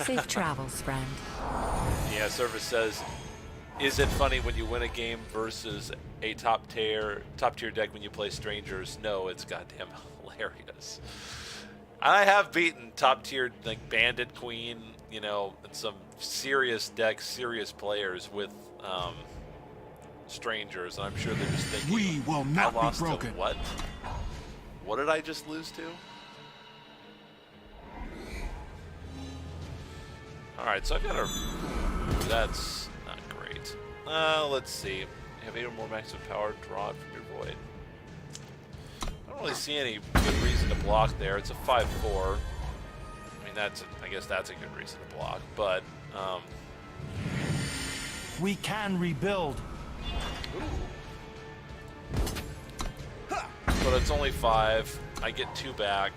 Safe travels, friend. Yeah, Service says, is it funny when you win a game versus a top tier deck when you play strangers? No, it's goddamn hilarious. I have beaten top tier like Bandit Queen, you know, and some serious decks, serious players with strangers, and I'm sure they're just thinking, We will not I lost be broken. to what? What did I just lose to? Alright, so I've got a... That's not great. Let's see. You have 8 or more max of power, draw it from your void. I don't really see any good reason to block there. It's a 5-4. I mean, I guess that's a good reason to block, but... We can rebuild. But it's only 5. I get 2 back.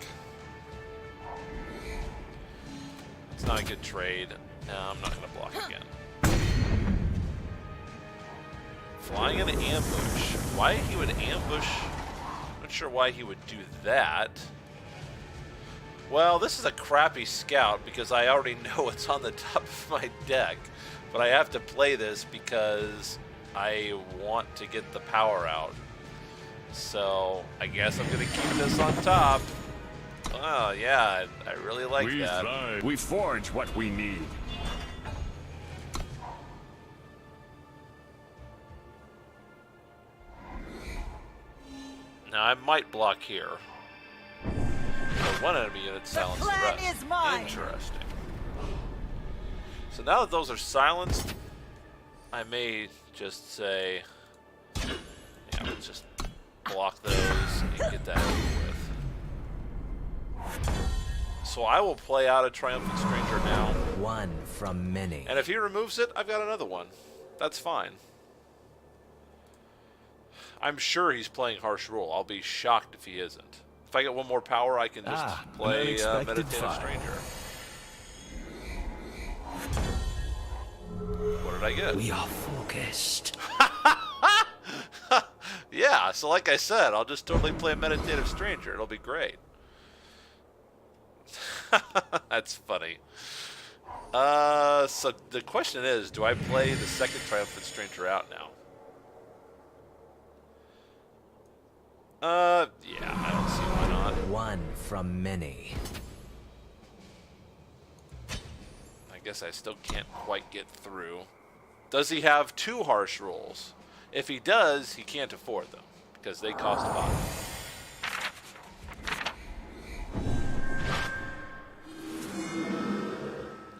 It's not a good trade. No, I'm not going to block again. Flying in an ambush. Why he would ambush? Not sure why he would do that. Well, this is a crappy scout because I already know it's on the top of my deck. But I have to play this because I want to get the power out. So I guess I'm going to keep this on top. Oh, yeah, I really like We that. thrive. We forge what we need. Now, I might block here. So one enemy unit silenced the plan rest. is mine. Interesting. So now that those are silenced, I may just say, yeah, let's just block those and get that over with. So I will play out a Triumphant Stranger now. 1 from many. And if he removes it, I've got another one. That's fine. I'm sure he's playing Harsh Rule. I'll be shocked if he isn't. If I get 1 more power, I can just play unexpected Meditative fire. Stranger. What did I get? We are focused. Yeah, so like I said, I'll just totally play Meditative Stranger. It'll be great. That's funny. So the question is, do I play the second Triumphant Stranger out now? Yeah, I don't see why not. One from many. I guess I still can't quite get through. Does he have 2 harsh rolls? If he does, he can't afford them because they cost a lot.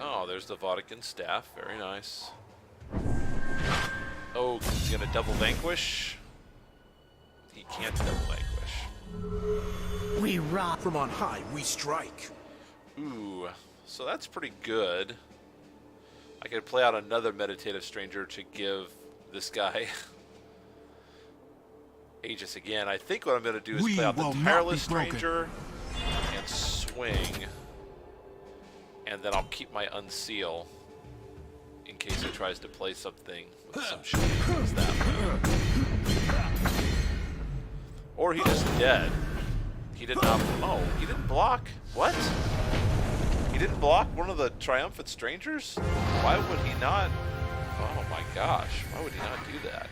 Oh, there's the Vatican staff. Very nice. Oh, he's gonna double vanquish. He can't double vanquish. We run. From on high, we strike. Ooh, so that's pretty good. I could play out another Meditative Stranger to give this guy Aegis again. I think what I'm going to do is We play out the will not Tireless be broken. Stranger and swing. And then I'll keep my Unseal in case he tries to play something with some shenanigans that way. Or he's just dead. He did not. Oh, he didn't block? What? He didn't block one of the Triumphant Strangers? Why would he not? Oh my gosh. Why would he not do that?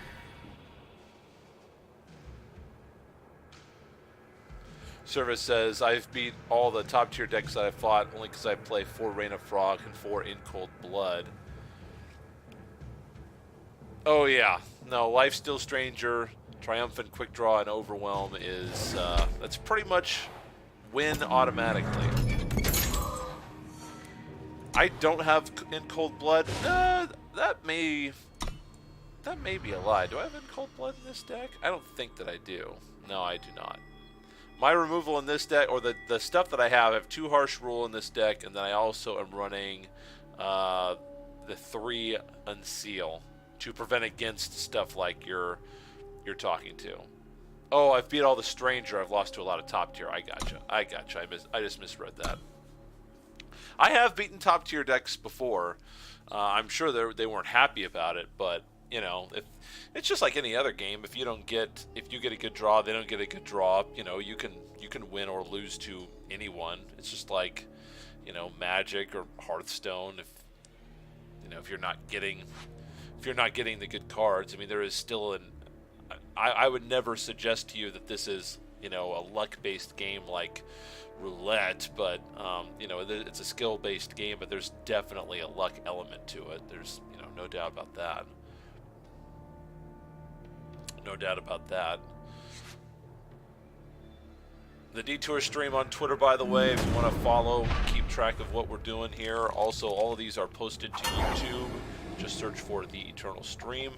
Service says, I've beat all the top tier decks that I've fought only because I play 4 Reign of Frog and 4 In Cold Blood. Oh yeah. No, Lifesteal Stranger, Triumphant Quick Draw, and Overwhelm is, that's pretty much win automatically. I don't have In Cold Blood. That may be a lie. Do I have In Cold Blood in this deck? I don't think that I do. No, I do not. My removal in this deck, or the stuff that I have 2 Harsh Rule in this deck, and then I also am running the 3 Unseal to prevent against stuff like you're talking to. Oh, I've beat all the Stranger. I've lost to a lot of top tier. I gotcha. I just misread that. I have beaten top tier decks before. I'm sure they weren't happy about it, but you know, if it's just like any other game. If you get a good draw, they don't get a good draw. You know, you can win or lose to anyone. It's just like, you know, Magic or Hearthstone. If you're not getting the good cards, I mean, there is still I would never suggest to you that this is, you know, a luck-based game like roulette, but you know, it's a skill-based game, but there's definitely a luck element to it. There's, you know, no doubt about that. No doubt about that. The Detour stream on Twitter, by the way, if you want to follow, keep track of what we're doing here. Also, all of these are posted to YouTube. Just search for The Eternal Stream.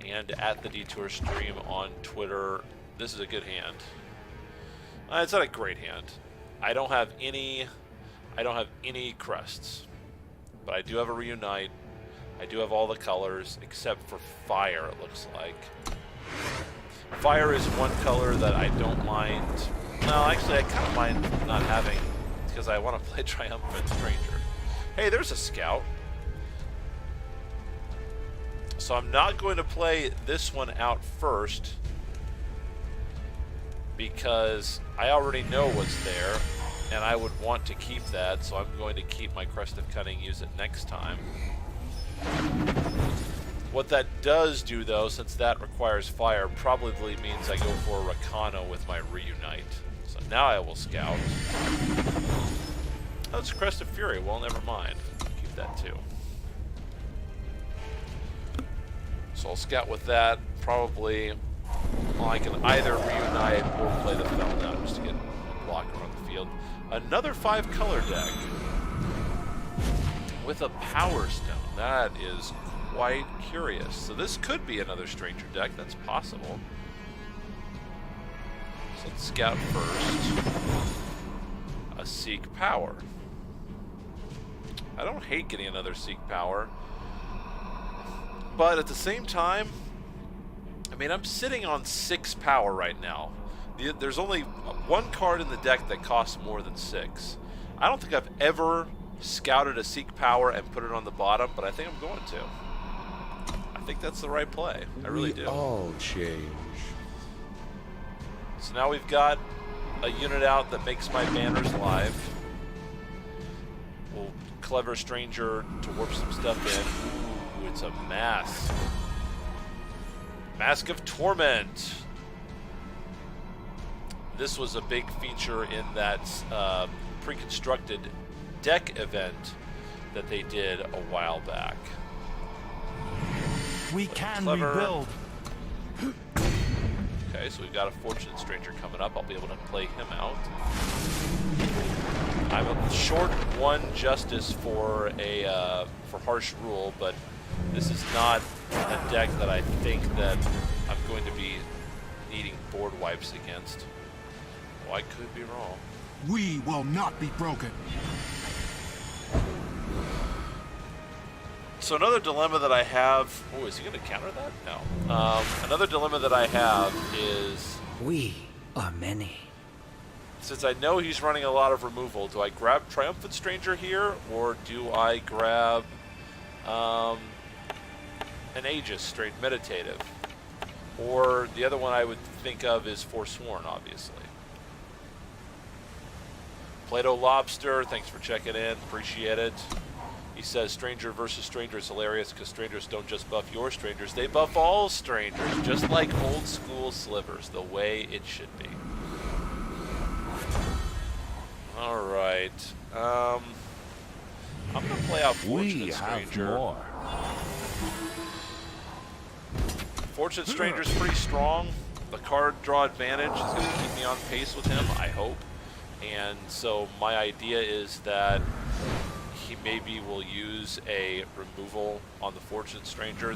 And at The Detour stream on Twitter. This is a good hand. It's not a great hand. I don't have any crests. But I do have a Reunite. I do have all the colors, except for Fire, it looks like. Fire is one color that I don't mind. No, actually, I kind of mind not having, because I want to play Triumphant Stranger. Hey, there's a Scout. So I'm not going to play this one out first, because I already know what's there, and I would want to keep that, so I'm going to keep my Crest of Cunning, use it next time. What that does do, though, since that requires Fire, probably means I go for a Rakano with my Reunite. So now I will Scout. Oh, it's Crest of Fury. Well, never mind. Keep that, too. So I'll Scout with that. Probably, well, I can either Reunite or play the Fell down just to get a blocker on the field. Another 5-color deck with a Power Stone. That is quite curious. So this could be another Stranger deck. That's possible. So let's Scout first. A Seek Power. I don't hate getting another Seek Power. But at the same time, I mean, I'm sitting on 6 power right now. There's only one card in the deck that costs more than 6. I don't think I've ever scouted a Seek Power and put it on the bottom, but I think I'm going to. I think that's the right play. I really do. All change. So now we've got a unit out that makes my banners live. We'll clever stranger to warp some stuff in. Ooh, it's a mask. Mask of Torment. This was a big feature in that pre-constructed deck event that they did a while back. We can clever. rebuild. Okay, so we've got a Fortunate Stranger coming up. I'll be able to play him out. I'm a short 1 justice for a for Harsh Rule, but this is not a deck that I think that I'm going to be needing board wipes against. Oh, I could be wrong. We will not be broken. So another dilemma that I have... Oh, is he going to counter that? No. Another dilemma that I have is... We are many. Since I know he's running a lot of removal, do I grab Triumphant Stranger here, or do I grab an Aegis, straight meditative? Or the other one I would think of is Forsworn, obviously. Plato Lobster, thanks for checking in, appreciate it. He says Stranger versus Stranger is hilarious because strangers don't just buff your strangers, they buff all strangers, just like old school slivers, the way it should be. Alright. I'm going to play out Fortunate Stranger. Fortunate Stranger's pretty strong. The card draw advantage is going to keep me on pace with him, I hope. And so my idea is that he maybe will use a removal on the Fortunate Stranger.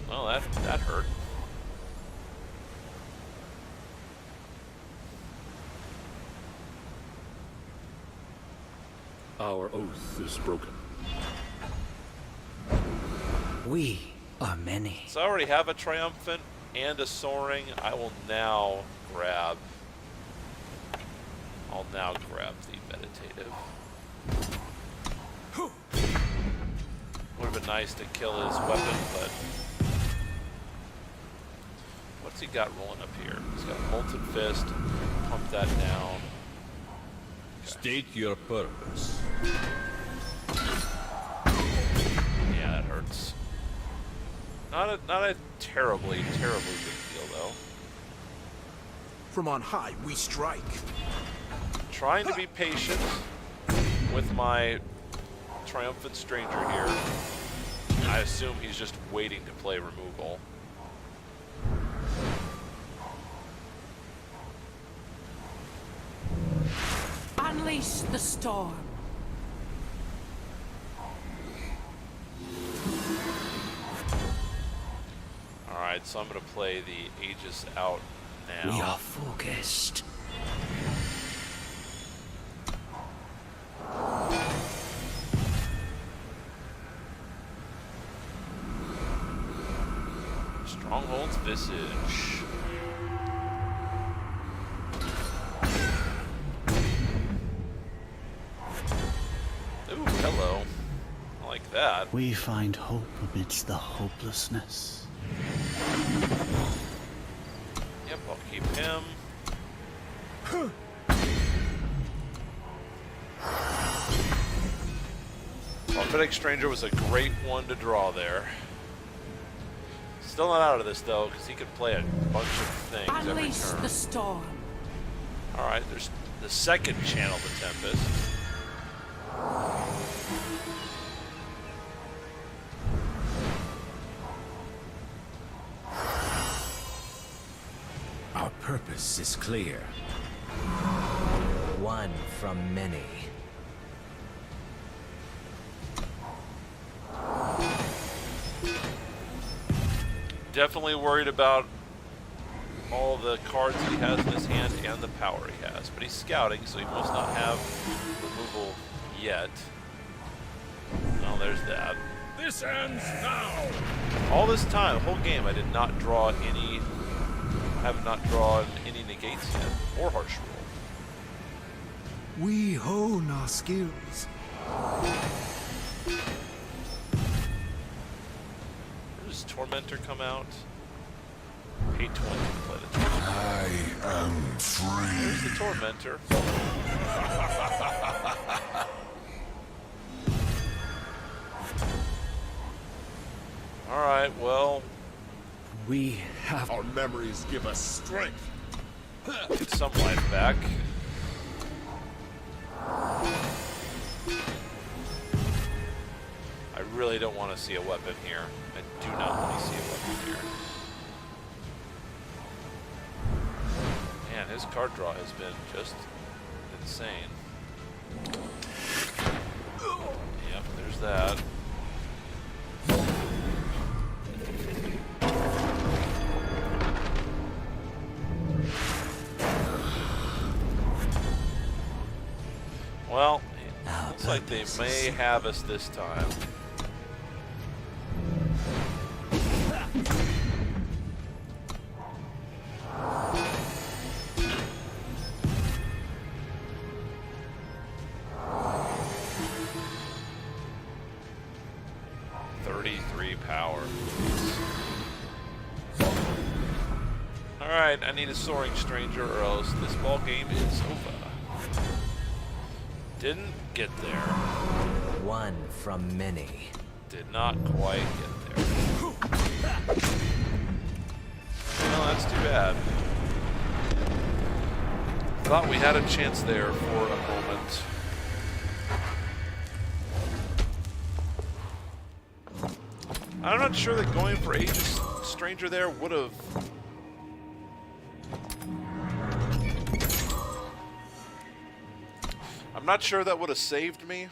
Well, that hurt. Our oath is broken. We are many. So I already have a Triumphant and a Soaring. I'll now grab the Meditative. Would have been nice to kill his weapon, but what's he got rolling up here? He's got Molten Fist. Pump that down. State your purpose. Yeah, that hurts. Not a terribly big deal though. From on high, we strike. Trying to be patient with my Triumphant Stranger here. I assume he's just waiting to play removal. Unleash the storm. Alright, so I'm going to play the Aegis out now. We are focused. Stronghold's Visage. Ooh, hello. I like that. We find hope amidst the hopelessness. Yep, I'll keep him. Prophetic Stranger was a great one to draw there. Still not out of this though, because he could play a bunch of things every Unleash turn. the storm. Alright, there's the second Channel the Tempest. Our purpose is clear. One from many. Definitely worried about all the cards he has in his hand and the power he has. But he's scouting, so he must not have removal yet. Oh, there's that. This ends now! All this time, whole game, I did not draw any... have not drawn any negates yet, or Harsh Rule. We hone our skills. Where does Tormentor come out? Pay 20 to play the Tormentor. I am free. There's the Tormentor. Alright, well, We have... Our memories give us strength. get some life back. I really don't want to see a weapon here. I do not want to see a weapon here. Man, his card draw has been just insane. Yep, there's that. Well, it looks like they may have us this time. Power. Alright, I need a Soaring Stranger or else this ball game is over. Didn't get there. One from many. Did not quite get there. Well, that's too bad. Thought we had a chance there for a moment. I'm not sure that going for Aegis Stranger there would have... I'm not sure that would have saved me.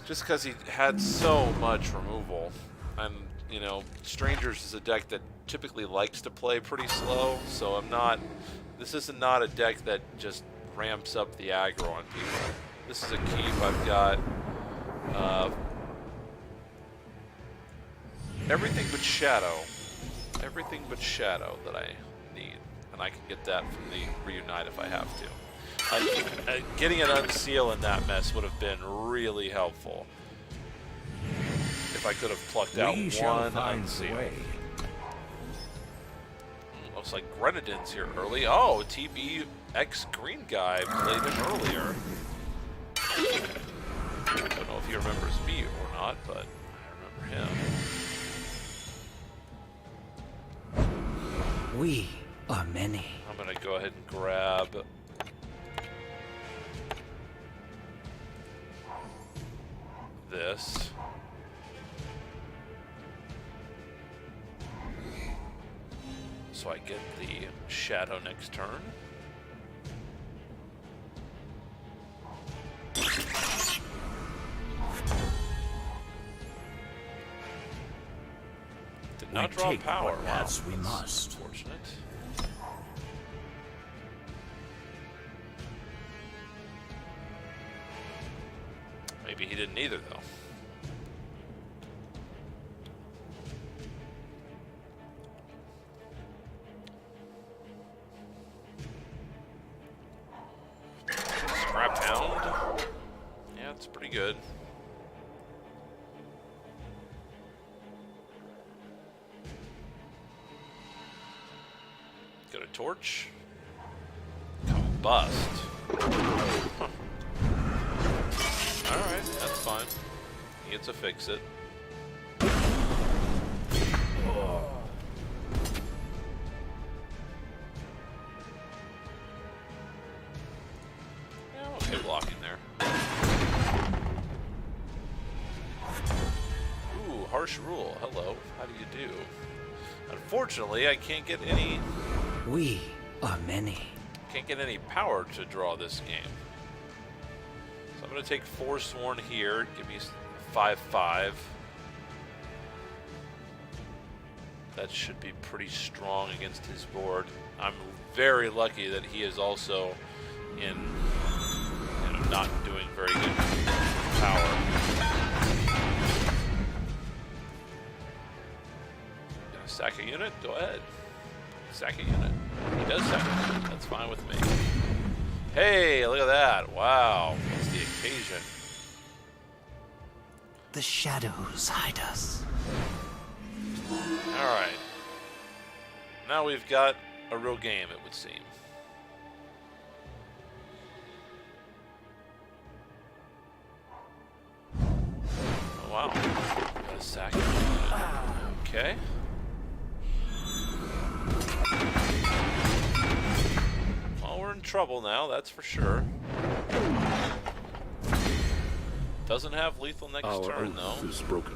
Just because he had so much removal. And, you know, Strangers is a deck that typically likes to play pretty slow, so I'm not... This is not a deck that just ramps up the aggro on people. This is a keep. I've got everything but Shadow. Everything but Shadow that I need. And I can get that from the Reunite if I have to. Getting an Unseal in that mess would have been really helpful. If I could have plucked out one Unseal. Looks like Grenadin's here early. Oh, TBX Green Guy played him earlier. I don't know if he remembers me or not, but I remember him. We are many. I'm gonna go ahead and grab this. So I get the Shadow next turn. Did not draw power. What paths we must. Fortunate. Maybe he didn't either, though. Scrap Hound. Yeah, it's pretty good. Got a torch. Combust. Huh. Alright, that's fine. He gets to fix it. Yeah, okay blocking there. Ooh, Harsh Rule. Hello. How do you do? Unfortunately, I can't get any... We are many. Can't get any power to draw this game. So I'm going to take Forsworn here. Give me 5/5. That should be pretty strong against his board. I'm very lucky that he is also in, you know, not doing very good power. Gonna sack a unit? Go ahead. Sack a unit. He does sack a unit. That's fine with me. Hey, look at that. Wow. What's the occasion? The shadows hide us. Alright. Now we've got a real game, it would seem. Oh, wow. Got a sack. Okay. Well, we're in trouble now, that's for sure. Doesn't have lethal next turn, though. Is broken.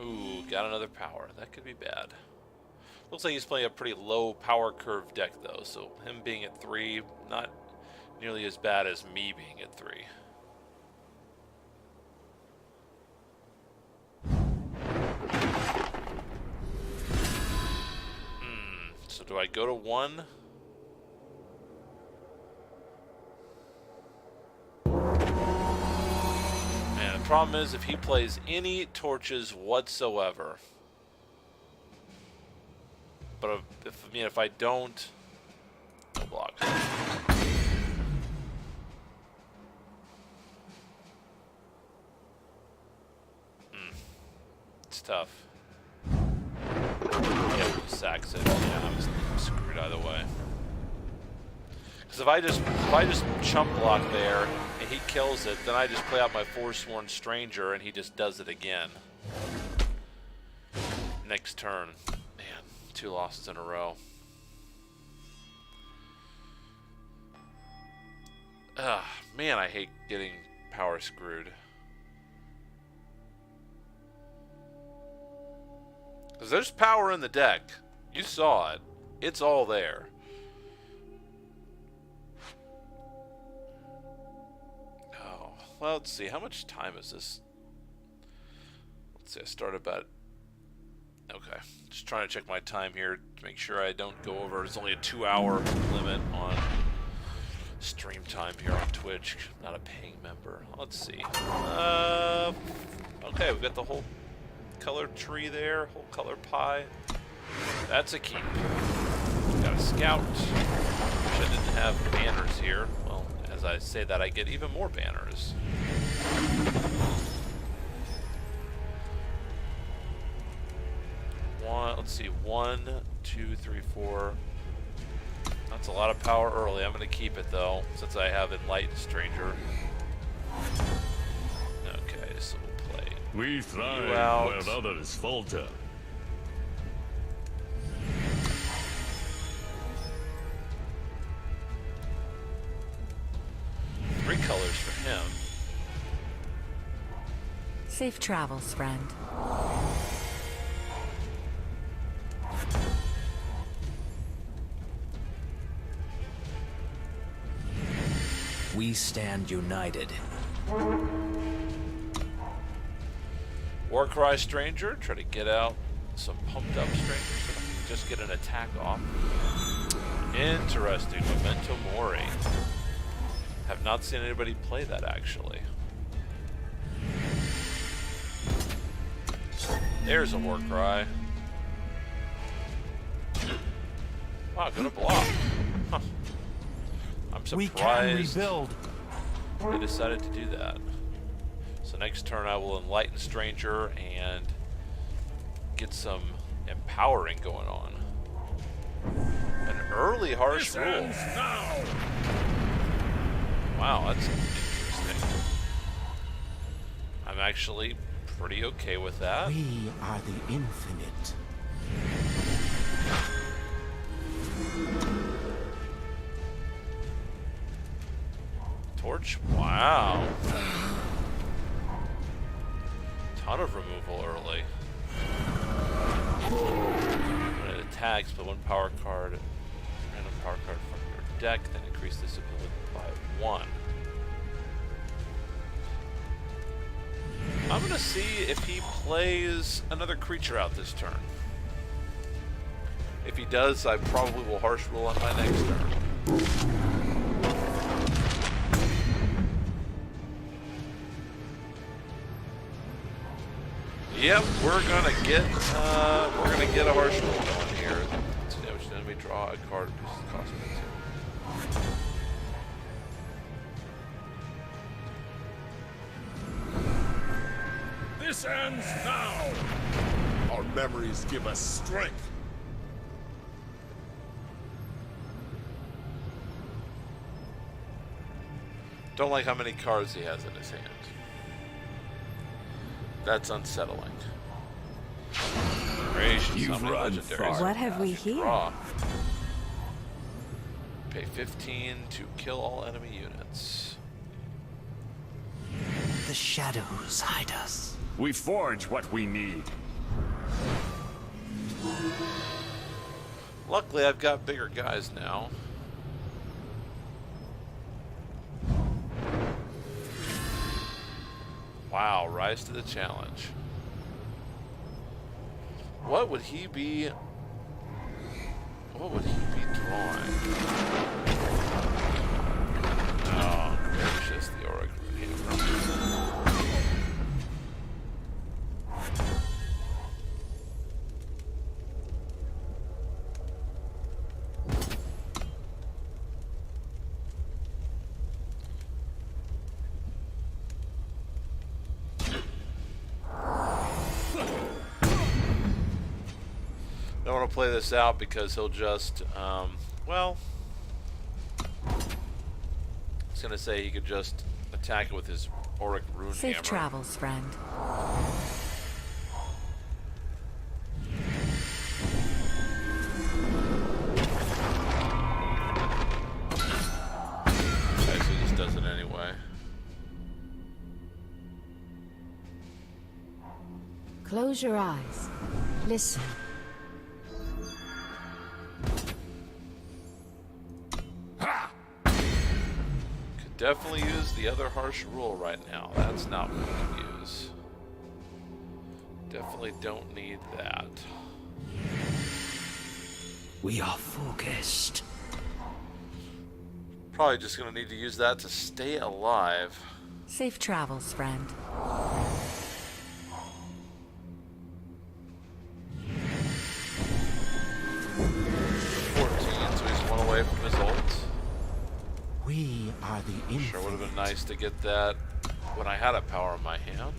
Ooh, got another power. That could be bad. Looks like he's playing a pretty low power curve deck, though, so him being at 3, not nearly as bad as me being at 3. So do I go to 1? Man, the problem is if he plays any torches whatsoever. But if I don't, no block. It's tough. Yeah, he sacks it. Yeah, I'm screwed either way. Because if I just chump block there and he kills it, then I just play out my Forsworn Stranger and he just does it again. Next turn. Man, 2 losses in a row. Man, I hate getting power screwed. Because there's power in the deck. You saw it. It's all there. Oh, well, let's see. How much time is this? Let's see. I started about... Okay. Just trying to check my time here to make sure I don't go over. It's only a 2-hour limit on stream time here on Twitch. I'm not a paying member. Let's see. Okay, we've got the whole color tree there, whole color pie. That's a keep. Got a scout. Wish I didn't have banners here. Well, as I say that, I get even more banners. Let's see, 1, 2, 3, 4. That's a lot of power early. I'm going to keep it though, since I have Enlightened Stranger. Okay, so we'll play. We thrive where others falter. Three colors for him. Safe travels, friend. We stand united. Warcry Stranger, try to get out some pumped up strangers so I can just get an attack off. Interesting, Memento Mori. Have not seen anybody play that actually. There's a Warcry. Wow, gonna block. Huh. I'm surprised we can rebuild. they decided to do that. So next turn I will Enlighten Stranger and get some empowering going on. An early harsh rule. Wow, that's interesting. I'm actually pretty okay with that. We are the infinite. Torch? Wow. Ton of removal early. When it attacks, put 1 power card, random power card from your deck, then increase this ability by 1. I'm gonna see if he plays another creature out this turn. If he does, I probably will harsh rule on my next turn. Yep, we're gonna get a harsh rule going here. Let's see, which enemy draw a card reduces the cost of it too. This ends now! Our memories give us strength. Don't like how many cards he has in his hand. That's unsettling. Gracious, You've how many run legendaries? far. What have we here? Draw. Pay 15 to kill all enemy units. The shadows hide us. We forge what we need. Luckily, I've got bigger guys now. Wow, rise to the challenge. What would he be? What would he be drawing? Oh, gracious, the Auric Hammer. I don't want to play this out because he'll just, well, I was going to say he could just attack it with his Auric Rune Safe Hammer. travels, friend. Okay, so he just does it anyway. Close your eyes. Listen. Could definitely use the other harsh rule right now. That's not what we can use. Definitely don't need that. We are focused. Probably just going to need to use that to stay alive. Safe travels, friend. So he's one away from his ult. We are the Sure would have been nice to get that when I had a power in my hand.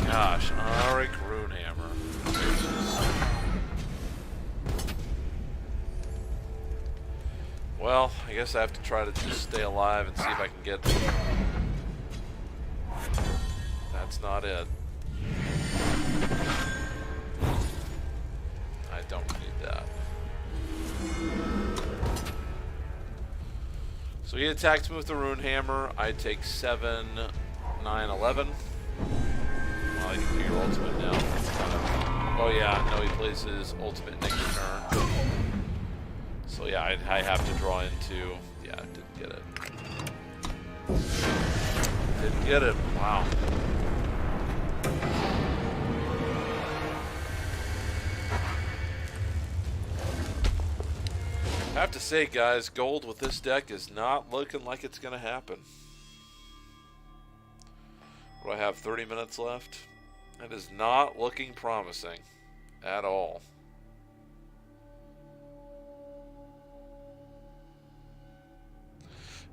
Gosh, Auric Rune Hammer. Well, I guess I have to try to just stay alive and see if I can get... That's not it. I don't need that. So he attacks me with the Rune Hammer. I take 7, 9, 11. Well, you can do your ultimate now. Oh yeah, no, he plays his ultimate next turn. So yeah, I have to draw into... Yeah, didn't get it. Didn't get it. Wow. I have to say, guys, gold with this deck is not looking like it's going to happen. What do I have, 30 minutes left? It is not looking promising at all.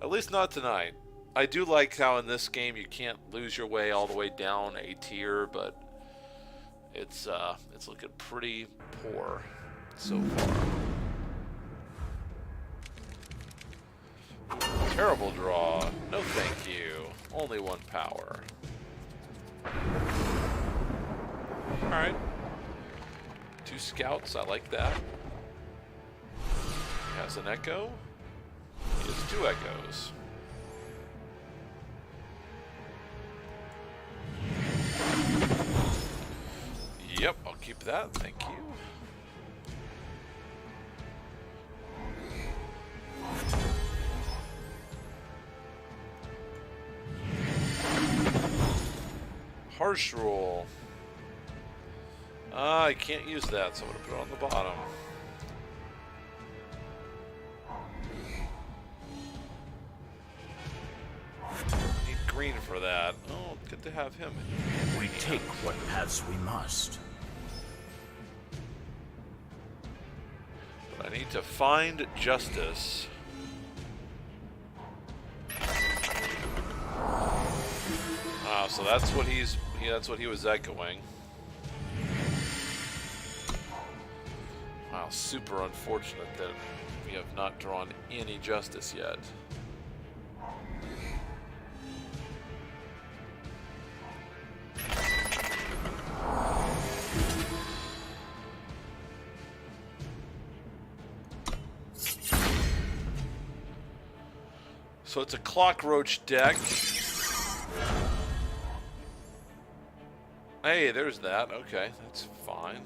At least not tonight. I do like how in this game you can't lose your way all the way down a tier, but it's looking pretty poor so far. Terrible draw. No thank you. Only one power. Alright. 2 scouts. I like that. He has an echo. He has 2 echoes. Yep, I'll keep that. Thank you. Harsh Rule. I can't use that, so I'm going to put it on the bottom. I need green for that. Oh, good to have him. We take what paths we must. But I need to find justice. so that's what that's what he was echoing. Wow, super unfortunate that we have not drawn any justice yet. So it's a Clockroach deck. Hey, there's that. Okay, that's fine.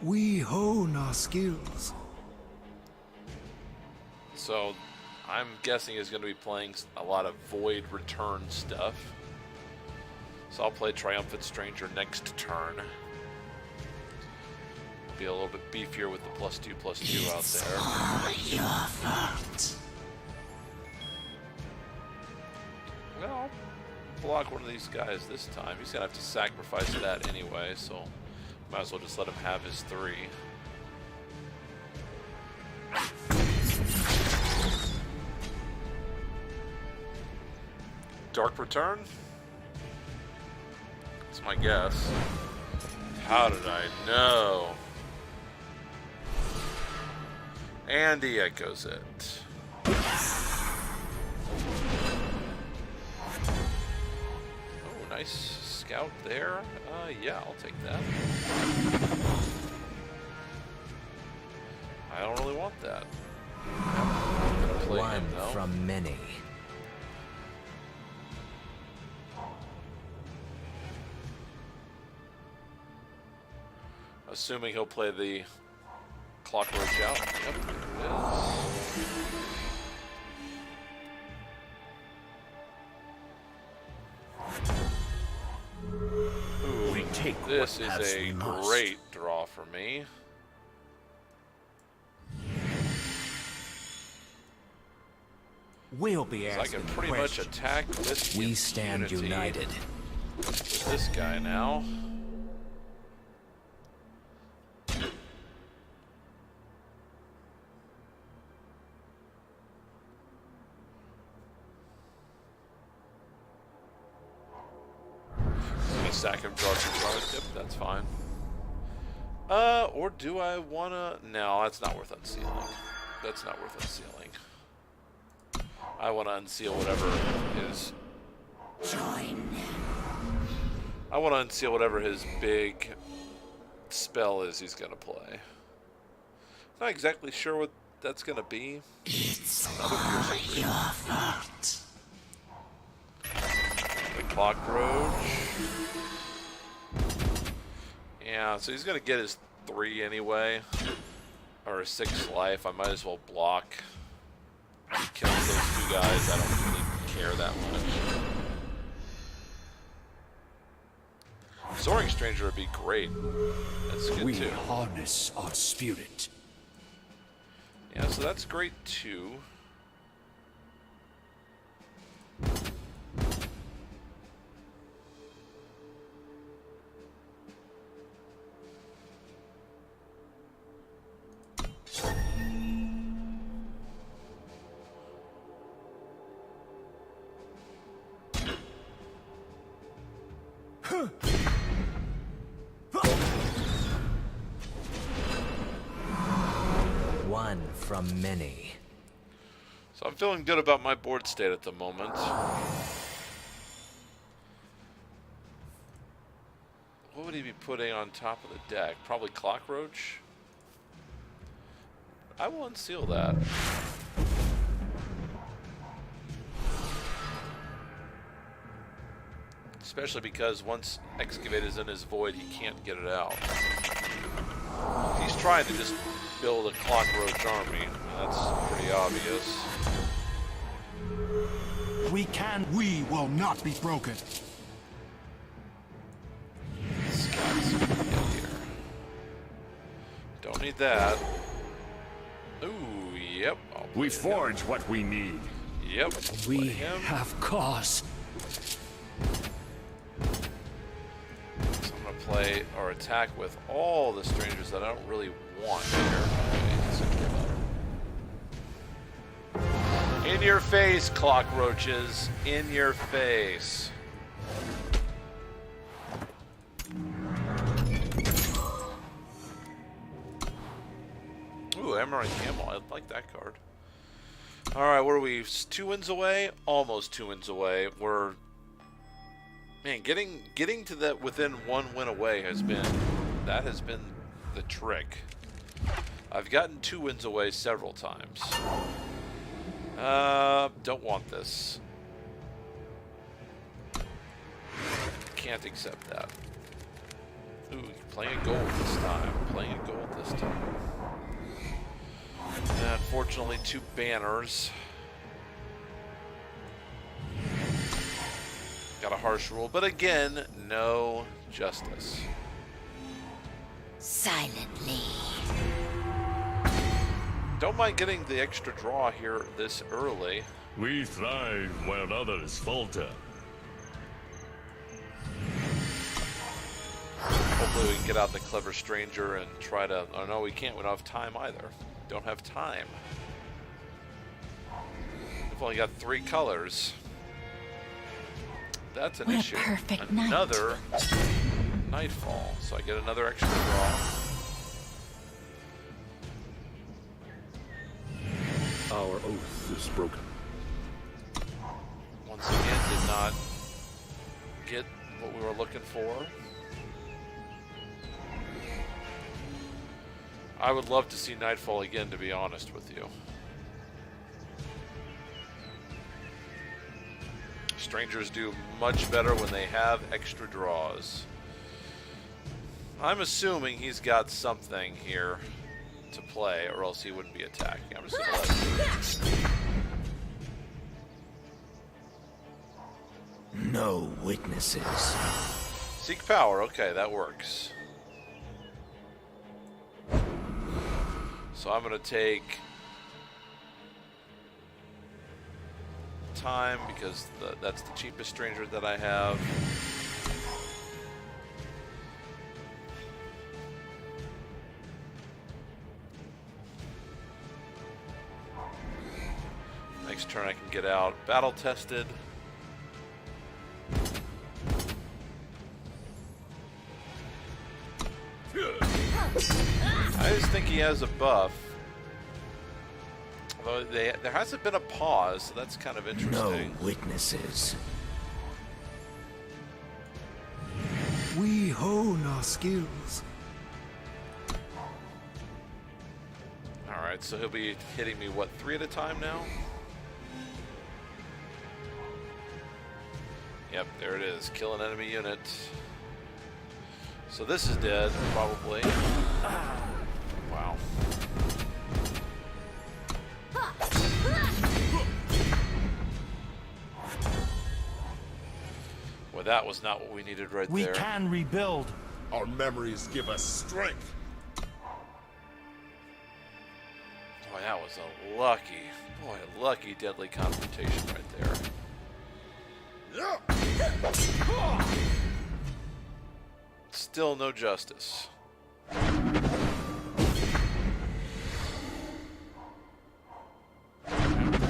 We hone our skills. So I'm guessing he's going to be playing a lot of Void Return stuff. So I'll play Triumphant Stranger next turn. Be a little bit beefier with the +2/+2 out there. Your fault. Well, I'll block one of these guys this time. He's gonna have to sacrifice that anyway, so might as well just let him have his 3. Dark Return? That's my guess. How did I know? And he echoes it. Oh, nice scout there. Yeah, I'll take that. I don't really want that. I'm gonna play One him, though. from many. Assuming he'll play the Clockroach out. Yep, there it is. Ooh, We take this what is paths a we must. great draw for me. We'll be So I asking can pretty much questions. attack this We stand unity united. with this guy now. Sack him, draw some cards. Yep, that's fine. Or do I wanna? No, that's not worth unsealing. That's not worth unsealing. I want to unseal whatever his. I want to unseal whatever his big spell is he's gonna play. Not exactly sure what that's gonna be. It's all your fault. The Clockroach. Yeah, so he's gonna get his 3 anyway, or his 6 life. I might as well block. He kills those 2 guys. I don't really care that much. Soaring Stranger would be great. That's good We too. harness our spirit. Yeah, so that's great too. One from many. So I'm feeling good about my board state at the moment. What would he be putting on top of the deck? Probably Clockroach? I will unseal that. Especially because once Excavate is in his void, he can't get it out. He's trying to just build a Clockroach army. That's pretty obvious. We will not be broken. Scouts in here. Don't need that. Ooh, yep. I'll We play him. forge what we need. Yep. Play We him. have cause. So I'm gonna play or attack with all the strangers that I don't really want here. Okay, so give up. In your face, cockroaches. In your face. Ooh, Emerald Camel. I like that card. Alright, what are we? 2 wins away? Almost 2 wins away. We're... Man, getting to that within 1 win away has been... That has been the trick. I've gotten 2 wins away several times. Don't want this. Can't accept that. Ooh, playing gold this time. Playing gold this time. And unfortunately, 2 banners. Got a harsh rule, but again, no justice. Silently. Don't mind getting the extra draw here this early. We thrive where others falter. Hopefully we can get out the Clever Stranger and try to... Oh no, we can't. We don't have time either. Don't have time. We've only got 3 colors. That's an issue. What a perfect night. Another Nightfall. So I get another extra draw. Our oath is broken. Once again, did not get what we were looking for. I would love to see Nightfall again, to be honest with you. Strangers do much better when they have extra draws. I'm assuming he's got something here to play, or else he wouldn't be attacking. I'm just gonna let him. No witnesses. Seek power. Okay, that works. So I'm going to take time because that's the cheapest stranger that I have. Next turn I can get out battle tested. I just think he has a buff. Although there hasn't been a pause, so that's kind of interesting. No witnesses. We hone our skills. Alright, so he'll be hitting me, what, 3 at a time now? Yep, there it is. Kill an enemy unit. So this is dead, probably. Wow. Well, that was not what we needed right We there. can rebuild. Our memories give us strength. Boy, that was a lucky deadly confrontation right there. Still no justice. There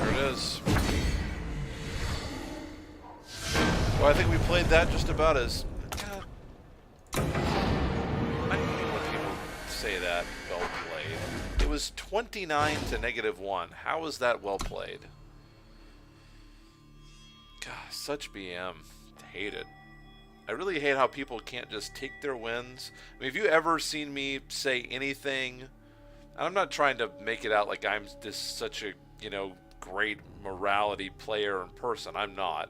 it is. Well, I think we played that just about as... I hate when people say that, well played. It was 29 to -1. How is that well played? God, such BM. Hate it. I really hate how people can't just take their wins. I mean, have you ever seen me say anything? And I'm not trying to make it out like I'm just such a, you know, great morality player and person. I'm not.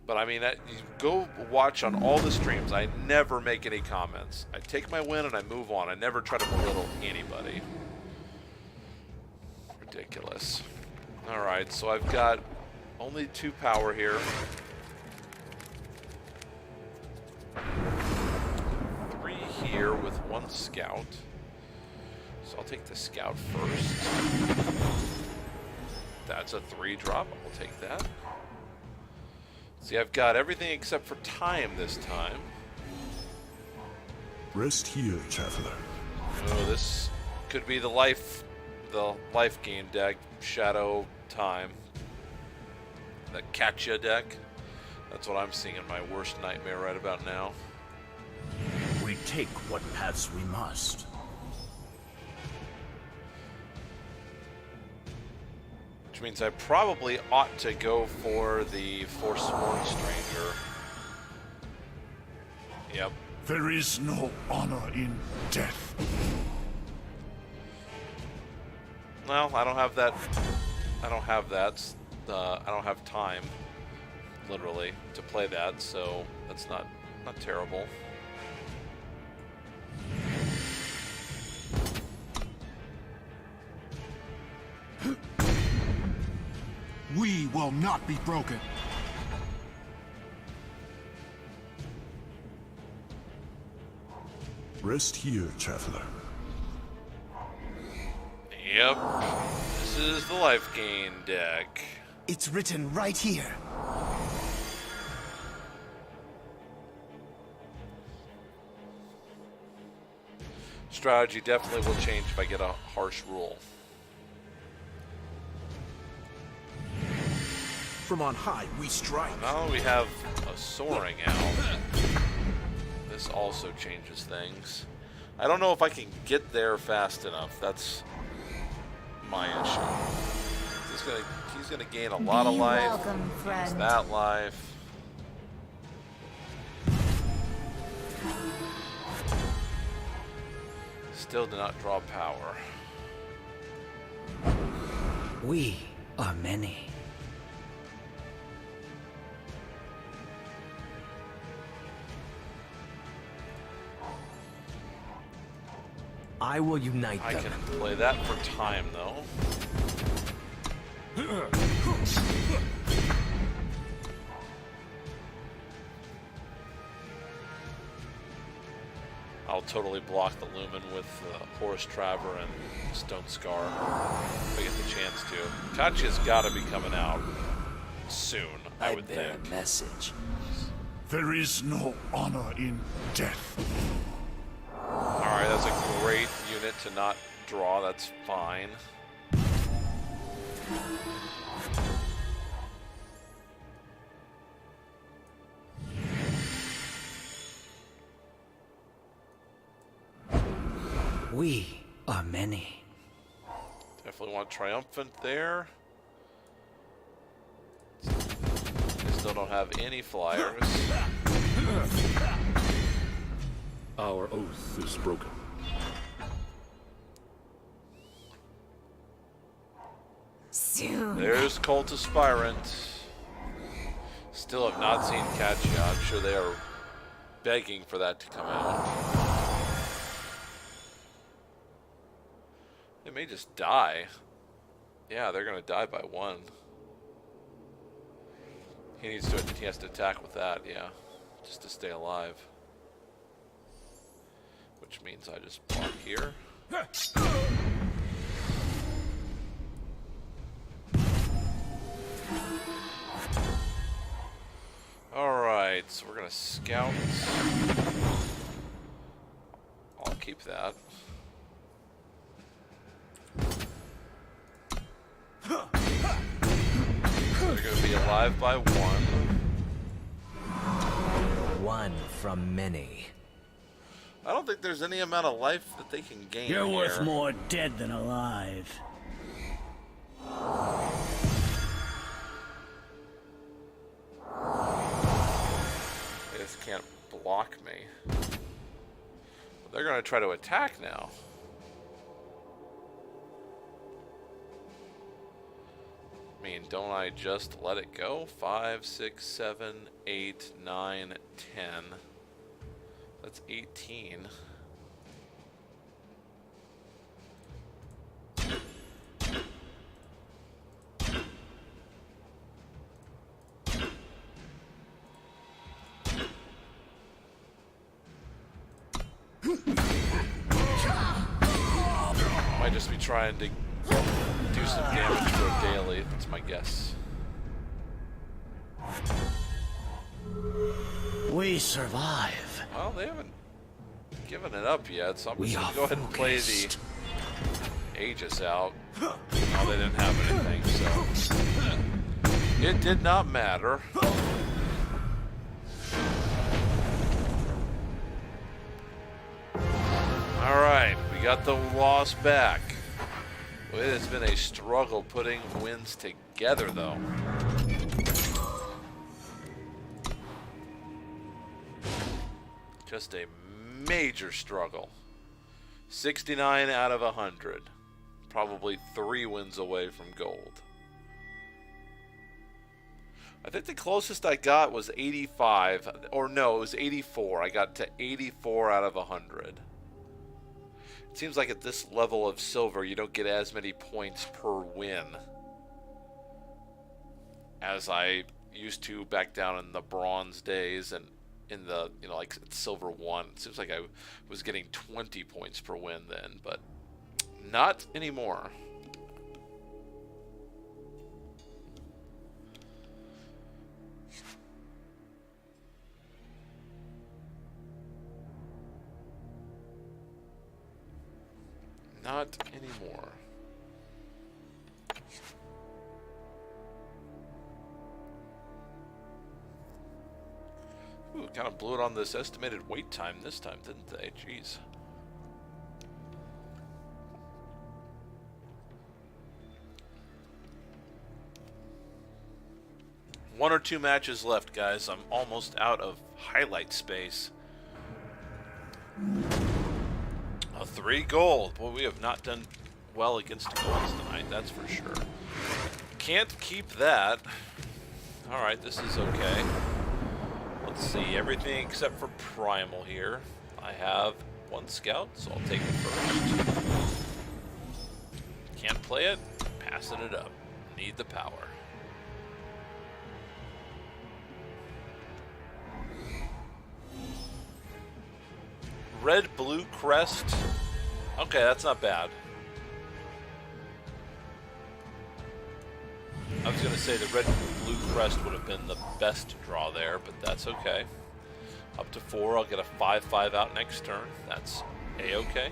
But I mean, you go watch on all the streams. I never make any comments. I take my win and I move on. I never try to belittle anybody. Ridiculous. Alright, so I've got only 2 power here. 3 here with 1 scout. So I'll take the scout first. That's a 3 drop. I'll take that. See, I've got everything except for time this time. Rest here, traveler. Oh, this could be the life gain deck. Shadow, time. the Katya deck. That's what I'm seeing in my worst nightmare right about now. We take what paths we must. Which means I probably ought to go for the Forsworn Stranger. Yep. There is no honor in death. Well, I don't have that. I don't have that. I don't have time, literally, to play that, so that's not terrible. We will not be broken. Rest here, traveler. Yep. This is the life gain deck. It's written right here. Strategy definitely will change if I get a harsh rule. From on high, we strike. Now we have a soaring out. This also changes things. I don't know if I can get there fast enough. That's my issue. He's gonna gain a lot of life. Welcome, friend. It's that life. Still did not draw power. We are many. I will unite I them. can play that for time, though. I'll totally block the Lumen with Horus Traver and Stone Scar if I get the chance to. Katya's got to be coming out soon, I would bear think. a message. There is no honor in death. Alright, that's a great unit to not draw. That's fine. We are many. Definitely want Triumphant there. They still don't have any flyers. Our oath is broken. Soon. There's Cult Aspirant. Still have not seen Katya. I'm sure they are begging for that to come out. They may just die. Yeah, they're gonna die by one. He has to attack with that, yeah. Just to stay alive. Which means I just block here. Alright, so we're gonna scout. I'll keep that. They're gonna be alive by one. One from many. I don't think there's any amount of life that they can gain. You're worth here. more dead than alive. They just can't block me. But they're gonna try to attack now. I mean, don't I just let it go? 5, 6, 7, 8, 9, 10. That's 18. Might just be trying to do some damage for a daily. That's my guess. We survive. Well, they haven't given it up yet, so I'm We just are gonna go ahead and play the focused. Aegis out. Oh, they didn't have anything, so It did not matter. Alright, we got the loss back. It has been a struggle putting wins together, though. Just a major struggle. 69 out of 100. Probably 3 wins away from gold. I think the closest I got was 85. Or no, it was 84. I got to 84 out of 100. It seems like at this level of silver, you don't get as many points per win as I used to back down in the bronze days and in the, you know, like silver 1. It seems like I was getting 20 points per win then, but not anymore. Not anymore. Ooh, kind of blew it on this estimated wait time this time, didn't they? Jeez. One or two matches left, guys. I'm almost out of highlight space. 3 gold. Boy, we have not done well against golds tonight, that's for sure. Can't keep that. Alright, this is okay. Let's see, everything except for primal here. I have 1 scout, so I'll take it first. Can't play it, passing it up. Need the power. Red blue crest. Okay, that's not bad. I was gonna say the red blue crest would have been the best draw there, but that's okay. Up to 4, I'll get a 5/5 out next turn. That's a-okay.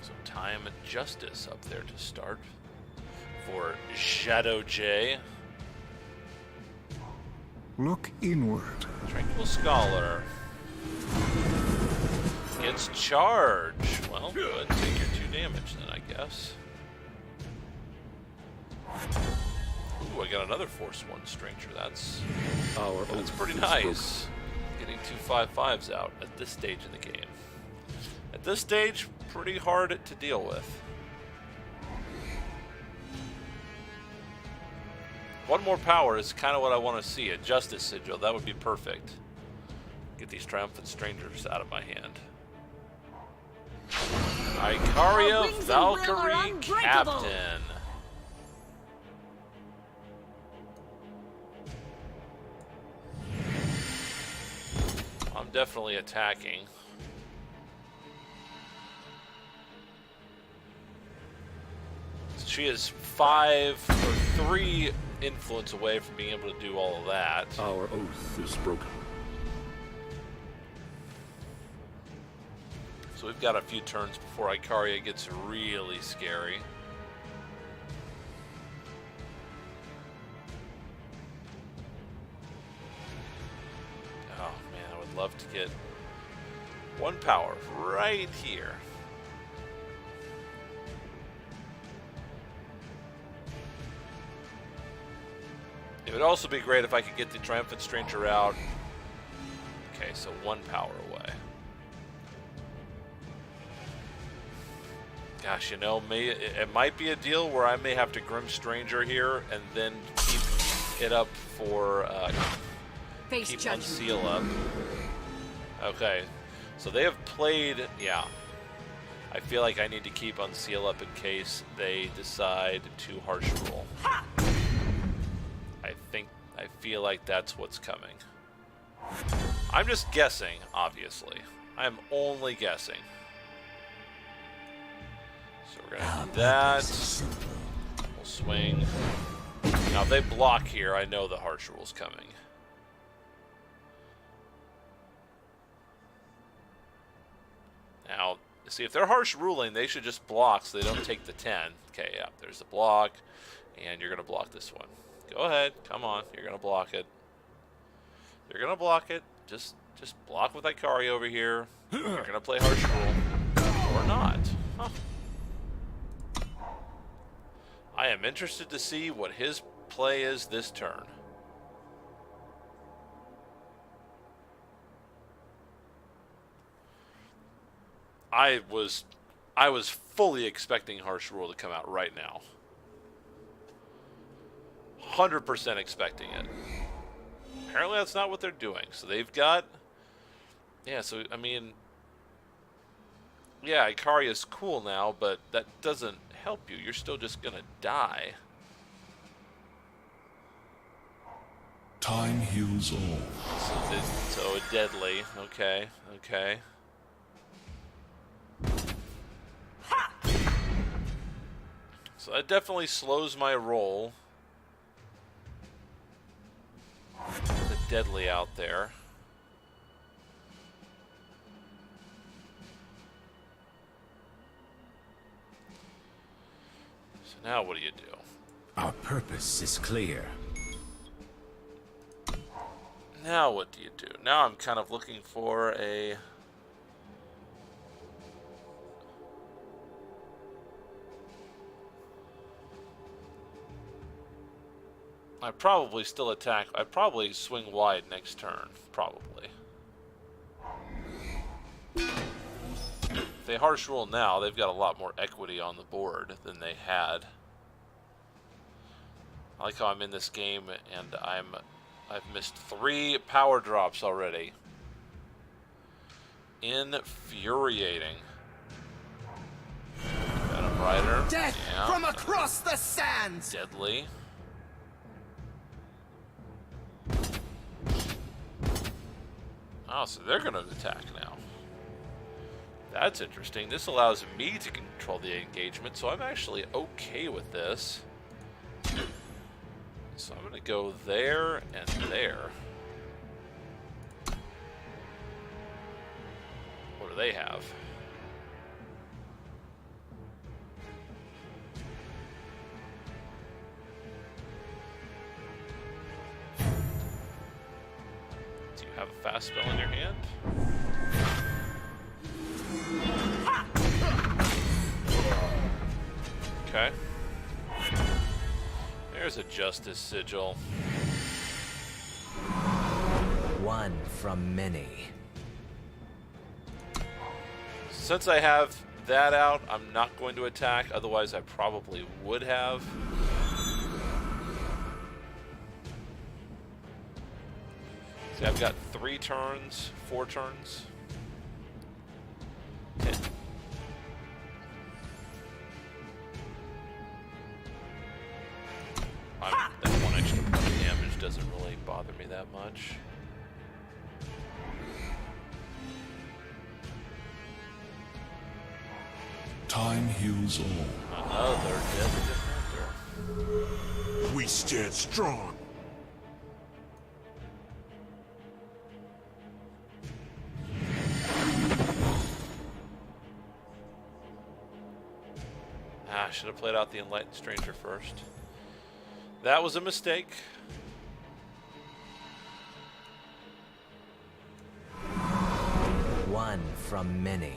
So Time and Justice up there to start for Shadow J. Look inward. Tranquil Scholar gets charge. Well, good. Take your 2 damage then, I guess. Ooh, I got another Force 1 Stranger. That's pretty nice. Getting 2 5/5s out at this stage in the game. At this stage, pretty hard to deal with. 1 more power is kind of what I want to see. A Justice Sigil, that would be perfect. Get these Triumphant Strangers out of my hand. Icaria Valkyrie Captain. I'm definitely attacking. She is 5 or 3 influence away from being able to do all of that. Our oath is broken. So we've got a few turns before Icaria gets really scary. Oh man, I would love to get 1 power right here. It would also be great if I could get the Triumphant Stranger out. Okay, so 1 power away. Gosh, you know, it might be a deal where I may have to Grim Stranger here and then keep it up for keep Unseal up. Okay, so they have played, yeah. I feel like I need to keep Unseal up in case they decide to Harsh Rule. I feel like that's what's coming. I'm just guessing, obviously. I'm only guessing. So we're gonna do that. We'll swing. Now if they block here, I know the Harsh Rule's coming. Now, See, if they're harsh ruling, they should just block so they don't take the 10. Okay, yeah, there's the block, and you're going to block this one. Go ahead. Come on. You're going to block it. You're going to block it. Just block with Ikari over here. You're going to play harsh rule. Or not. Huh. I am interested to see what his play is this turn. I was fully expecting harsh rule to come out right now. 100% expecting it. Apparently that's not what they're doing. So they've got, yeah, so I mean, yeah, Ikari is cool now, but that doesn't help you. You're still just gonna die. Time heals all. So deadly. Okay, okay. So that definitely slows my roll. The deadly out there. So now what do you do? Our purpose is clear. Now what do you do? Now I'm kind of looking for a... I probably still attack. I probably swing wide next turn. Probably. If they harsh rule now, they've got a lot more equity on the board than they had. I like how I'm in this game and I've missed 3 power drops already. Infuriating. Venom Rider. Death yeah. from across the sands! Deadly. Oh, so they're going to attack now. That's interesting. This allows me to control the engagement, so I'm actually okay with this. So I'm going to go there and there. What do they have? Do you have a fast spell in your hand? Okay. There's a Justice Sigil. One from many. Since I have that out, I'm not going to attack. Otherwise, I probably would have. See, I've got 3 turns, 4 turns. Okay. That 1 extra point of damage doesn't really bother me that much. Time heals all. Another Deadly Defender. We stand strong. I should have played out the Enlightened Stranger first. That was a mistake. One from many.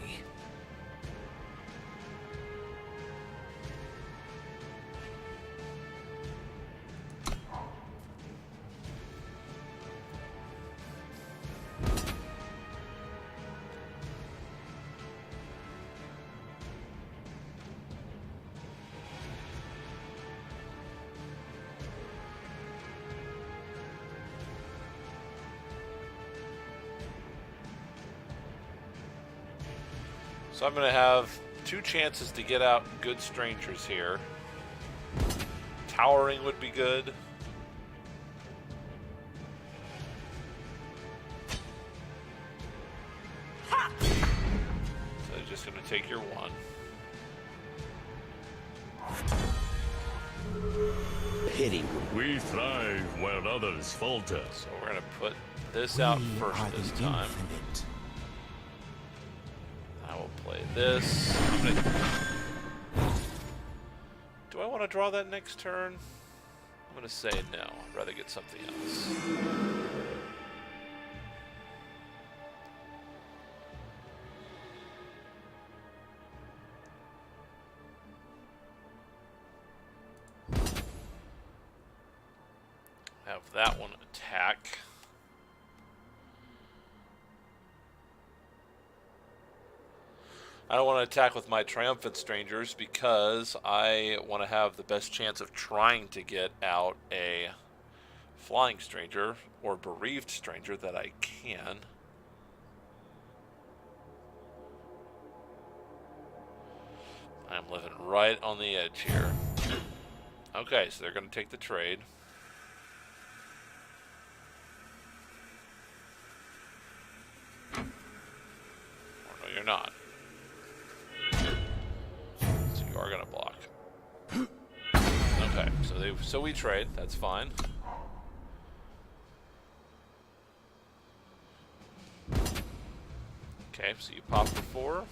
So I'm going to have 2 chances to get out good strangers here. Towering would be good. So you're just going to take your 1. Pity. We thrive while others falter. So we're going to put this out We first are this the time. infinite. I will play this. Do I want to draw that next turn? I'm going to say no. I'd rather get something else. Have that one attack. I don't want to attack with my Triumphant Strangers because I want to have the best chance of trying to get out a Flying Stranger or Bereaved Stranger that I can. I'm living right on the edge here. Okay, so they're going to take the trade. Or no, you're not. So you are going to block. Okay, so we trade. That's fine. Okay, so you pop for 4.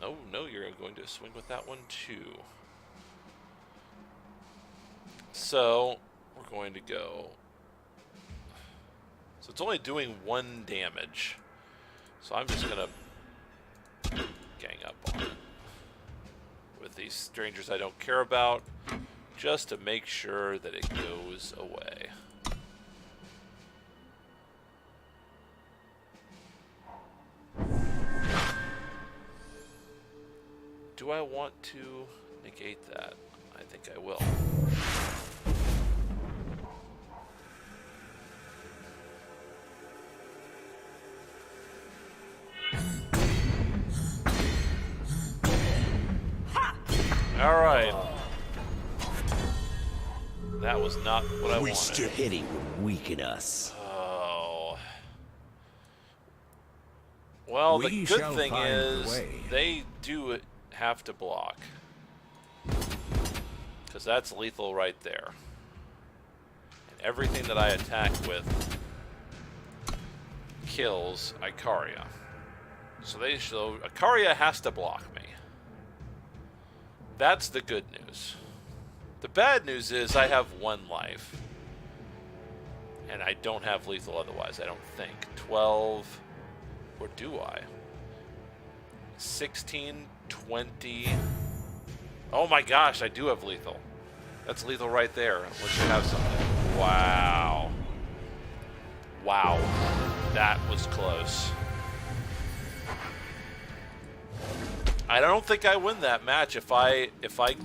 Oh, no, you're going to swing with that one too. So, we're going to go... So it's only doing 1 damage. So I'm just going to gang up on it. With these strangers I don't care about, just to make sure that it goes away. Do I want to negate that? I think I will. All right. That was not what I wanted. Pity would weaken us. Oh. Well, the We good shall thing find a is way. they do have to block. Because that's lethal right there. And everything that I attack with kills Ikaria. So Ikaria has to block me. That's the good news. The bad news is I have 1 life. And I don't have lethal otherwise, I don't think. 12, or do I? 16, 20. Oh my gosh, I do have lethal. That's lethal right there. Let's have something. Wow. Wow. That was close. I don't think I win that match if I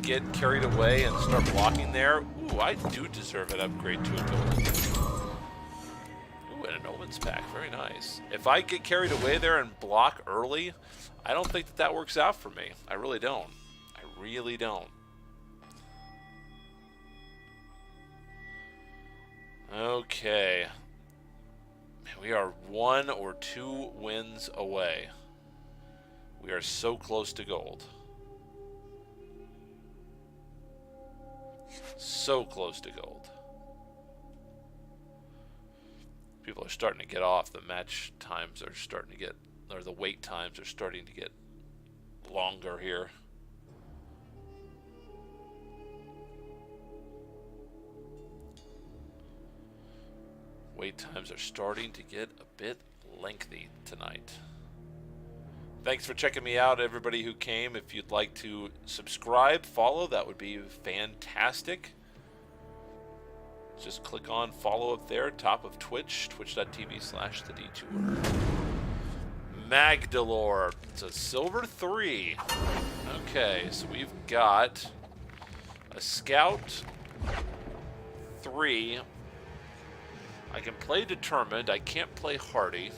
get carried away and start blocking there. Ooh, I do deserve an upgrade to a gold. Ooh, and an Omens pack. Very nice. If I get carried away there and block early, I don't think that works out for me. I really don't. I really don't. Okay. We are 1 or 2 wins away. We are so close to gold. So close to gold. People are starting to get off. The match times are starting to get, or the wait times are starting to get longer here. Wait times are starting to get a bit lengthy tonight. Thanks for checking me out, everybody who came. If you'd like to subscribe, follow, that would be fantastic. Just click on follow up there, top of Twitch, twitch.tv/thedetour. Magdalor, it's a silver 3. Okay, so we've got a scout 3. I can play determined, I can't play hardy.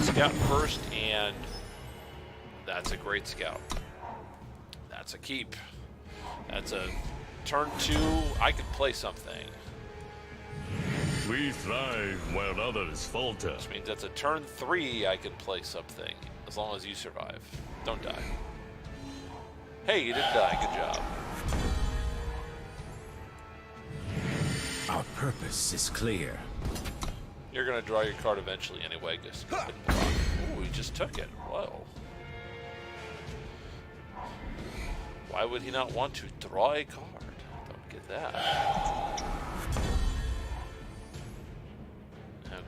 Scout first, and that's a great scout. That's a keep. That's a turn 2. I could play something. We thrive while others falter. Which means that's a turn 3. I can play something as long as you survive. Don't die. Hey, you didn't die. Good job. Our purpose is clear. You're gonna draw your card eventually anyway. Just go ahead and block. Ooh, he just took it. Whoa. Why would he not want to draw a card? Don't get that.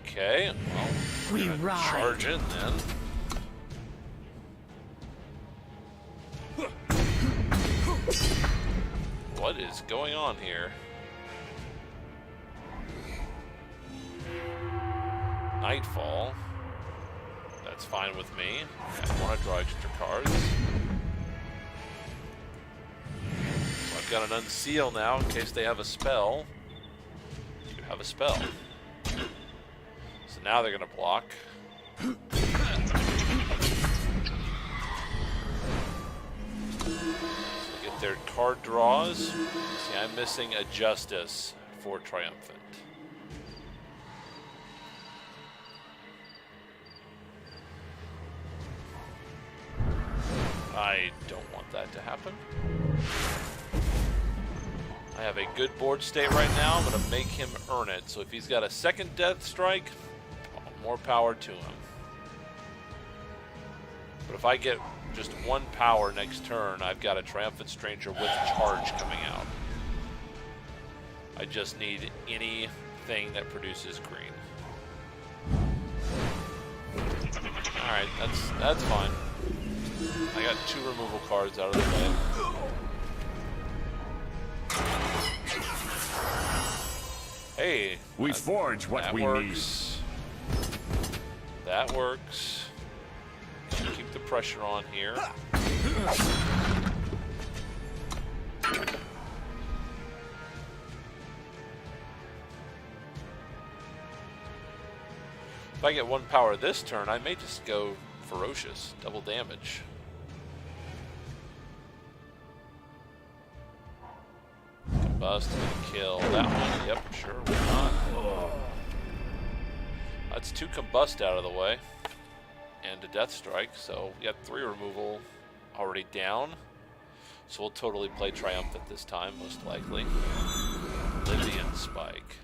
Okay, well, We we're gonna ride. charge in then. What is going on here? Nightfall. That's fine with me. I want to draw extra cards. So I've got an unseal now in case they have a spell. You have a spell. So now they're going to block. So they get their card draws. See, I'm missing a Justice for Triumphant. I don't want that to happen. I have a good board state right now. I'm going to make him earn it. So if he's got a second Death Strike, more power to him. But if I get just one power next turn, I've got a Triumphant Stranger with charge coming out. I just need anything that produces green. Alright, that's fine. I got 2 removal cards out of the way. Hey, We forge what that we works. That works. Keep the pressure on here. If I get 1 power this turn, I may just go Ferocious, double damage. Combust, gonna kill that one. Yep, sure, why not? That's 2 Combust out of the way. And a Death Strike, so we got 3 removal already down. So we'll totally play Triumphant this time, most likely. Oblivion Spike.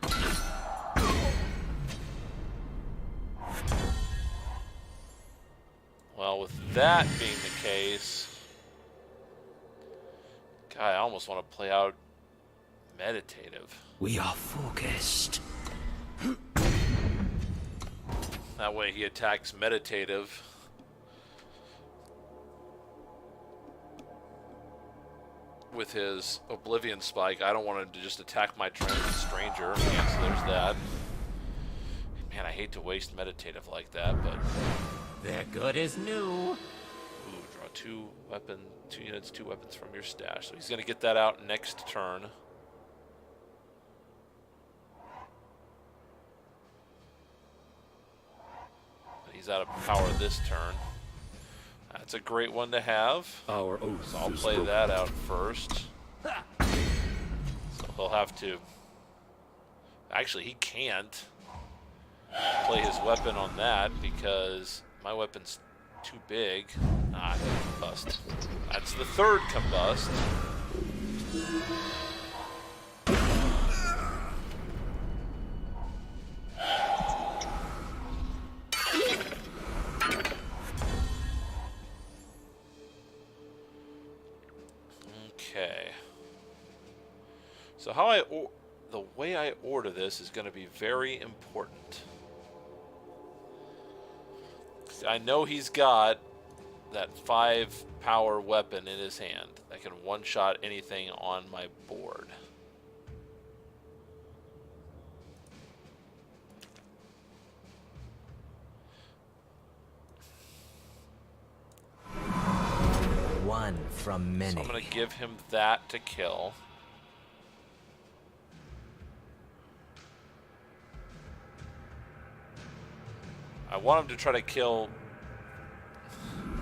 Well, with that being the case, God, I almost want to play out Meditative. We are focused. That way he attacks Meditative. With his Oblivion Spike. I don't want him to just attack my Triumphant Stranger. Yeah, so there's that. Man, I hate to waste Meditative like that, but... They're good as new. Ooh, draw 2 units, 2 weapons from your stash. So he's going to get that out next turn. He's out of power this turn. That's a great one to have. Our oath So I'll is play broken. that out first. So he'll have to... Actually, he can't play his weapon on that because my weapon's too big. Ah, Combust. That's the 3rd Combust. Okay. So the way I order this is going to be very important. I know he's got that 5 power weapon in his hand that can one-shot anything on my board. One from many. So I'm going to give him that to kill. I want him to try to kill...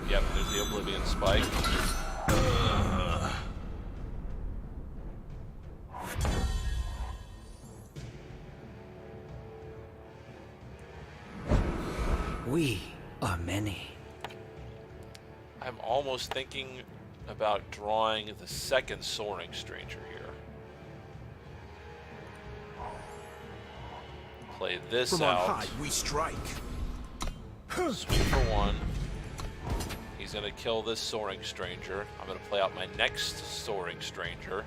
Yep, there's the Oblivion Spike. We are many. I'm almost thinking about drawing the 2nd Soaring Stranger here. play this From on out. high, we strike. Swing for 1. He's going to kill this Soaring Stranger. I'm going to play out my next Soaring Stranger.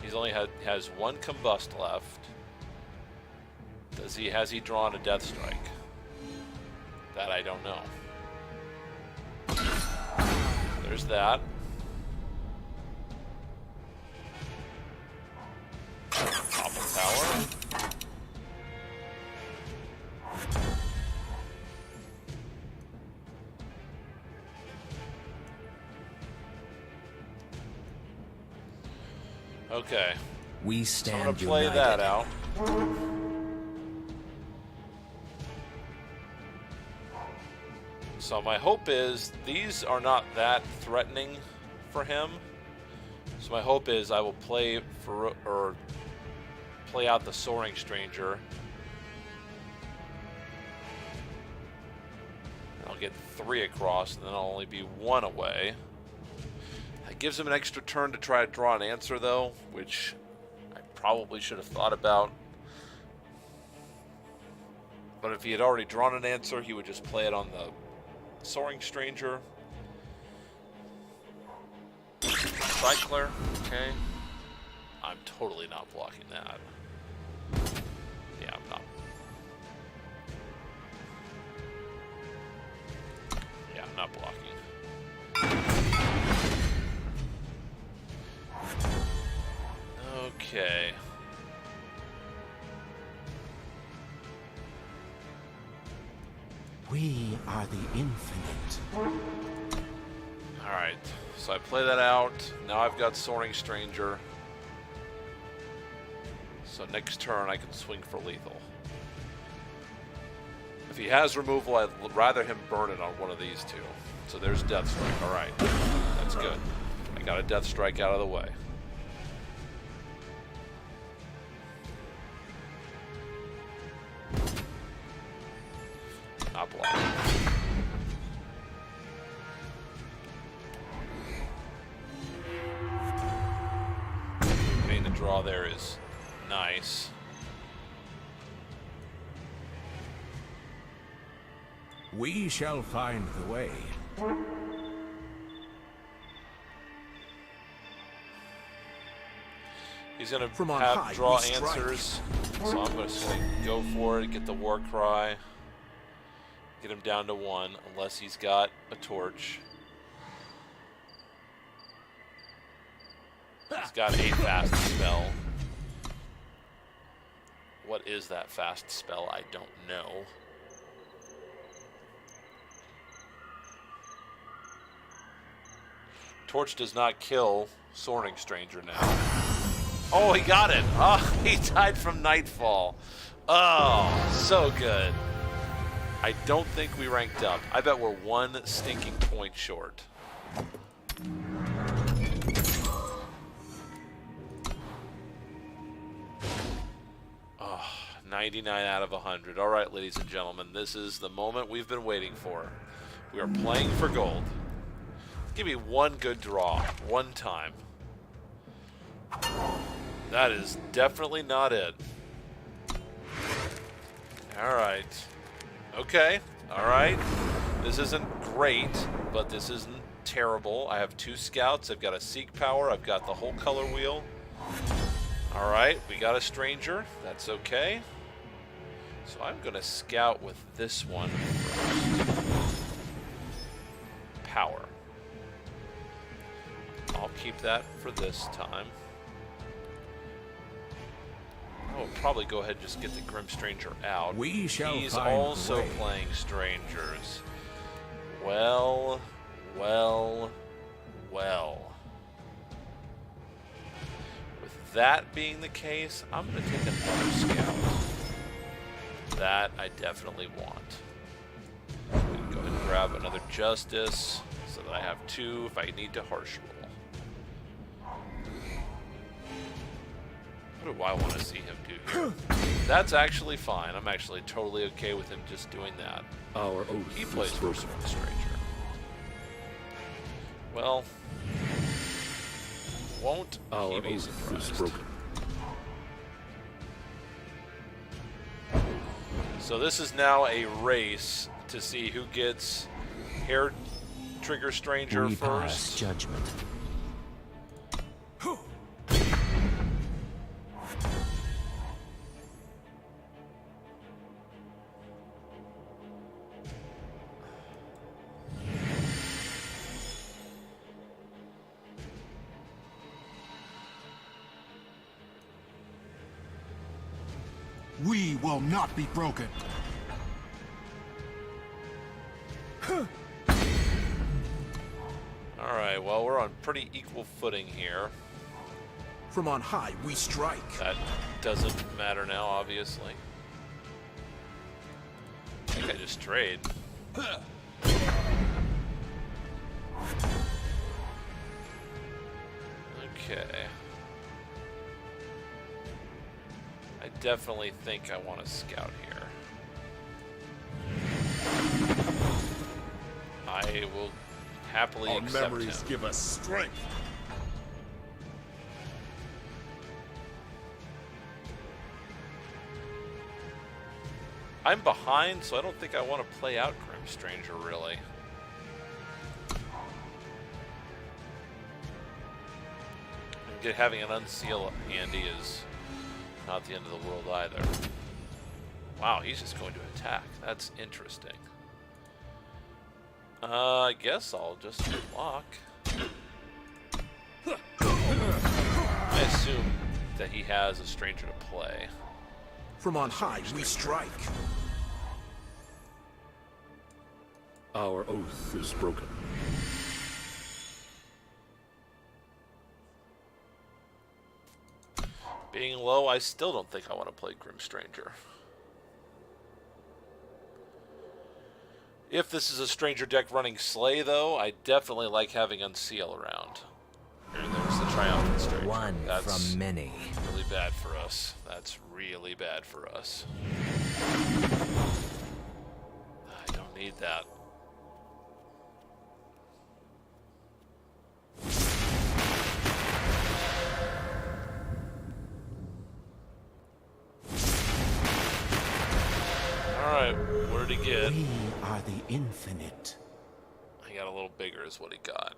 He's only has 1 combust left. Has he drawn a Death Strike? That I don't know. There's that. Topple Tower. Okay. We So stand I'm gonna play united. that out. So my hope is these are not that threatening for him. So my hope is I will play out the Soaring Stranger. I'll get 3 across, and then I'll only be 1 away. That gives him an extra turn to try to draw an answer, though, which I probably should have thought about. But if he had already drawn an answer, he would just play it on the Soaring Stranger. Cycler, okay. I'm totally not blocking that. Yeah, I'm not. Yeah, I'm not blocking. Okay. We are the infinite. Alright, so I play that out. Now I've got Soaring Stranger. So next turn I can swing for lethal. If he has removal, I'd rather him burn it on one of these two. So there's Death Strike. Alright, that's good. I got a Death Strike out of the way. Not blocking. Getting the draw there is nice. We shall find the way. He's gonna From on have high, draw we strike. answers, so I'm gonna go for it, get the War Cry, get him down to 1, unless he's got a torch. He's got a fast spell. What is that fast spell? I don't know. Torch does not kill Soaring Stranger now. Oh, he got it. Oh, he died from Nightfall. Oh, so good. I don't think we ranked up. I bet we're 1 stinking point short. Oh, 99 out of 100. All right, ladies and gentlemen, this is the moment we've been waiting for. We are playing for gold. Give me 1 good draw, 1 time. That is definitely not it. Alright. Okay. Alright. This isn't great, but this isn't terrible. I have 2 scouts. I've got a Seek Power. I've got the whole color wheel. Alright. We got a Stranger. That's okay. So I'm going to scout with this one first. Power. I'll keep that for this time. I'll probably go ahead and just get the Grim Stranger out. We shall He's find also the way. playing Strangers. Well, well, well. With that being the case, I'm going to take another scout. That I definitely want. I'm going to go ahead and grab another Justice so that I have 2 if I need to harsh roll. What do I want to see him do here? That's actually fine. I'm actually totally okay with him just doing that. Our oath He plays is first broken. with the Stranger. Well, won't Our he be oath is surprised? broken. So this is now a race to see who gets Hair Trigger Stranger We pass first. judgment. We will not be broken. Alright, well, we're on pretty equal footing here. From on high, we strike. That doesn't matter now, obviously. I think I just trade. Okay. I definitely think I want to scout here. I will happily Our accept memories him. give us strength. I'm behind, so I don't think I want to play out Grim Stranger, really. And having an unseal handy is not the end of the world either. Wow, he's just going to attack. That's interesting. I guess I'll just block. I assume that he has a stranger to play. From on high, we strike. Our oath is broken. Being low, I still don't think I want to play Grim Stranger. If this is a Stranger deck running Slay, though, I definitely like having Unseal around. Here, there's the Triumphant Stranger. One That's from many. really bad for us. That's really bad for us. I don't need that. Alright, what did he get? We are the infinite. He got a little bigger is what he got.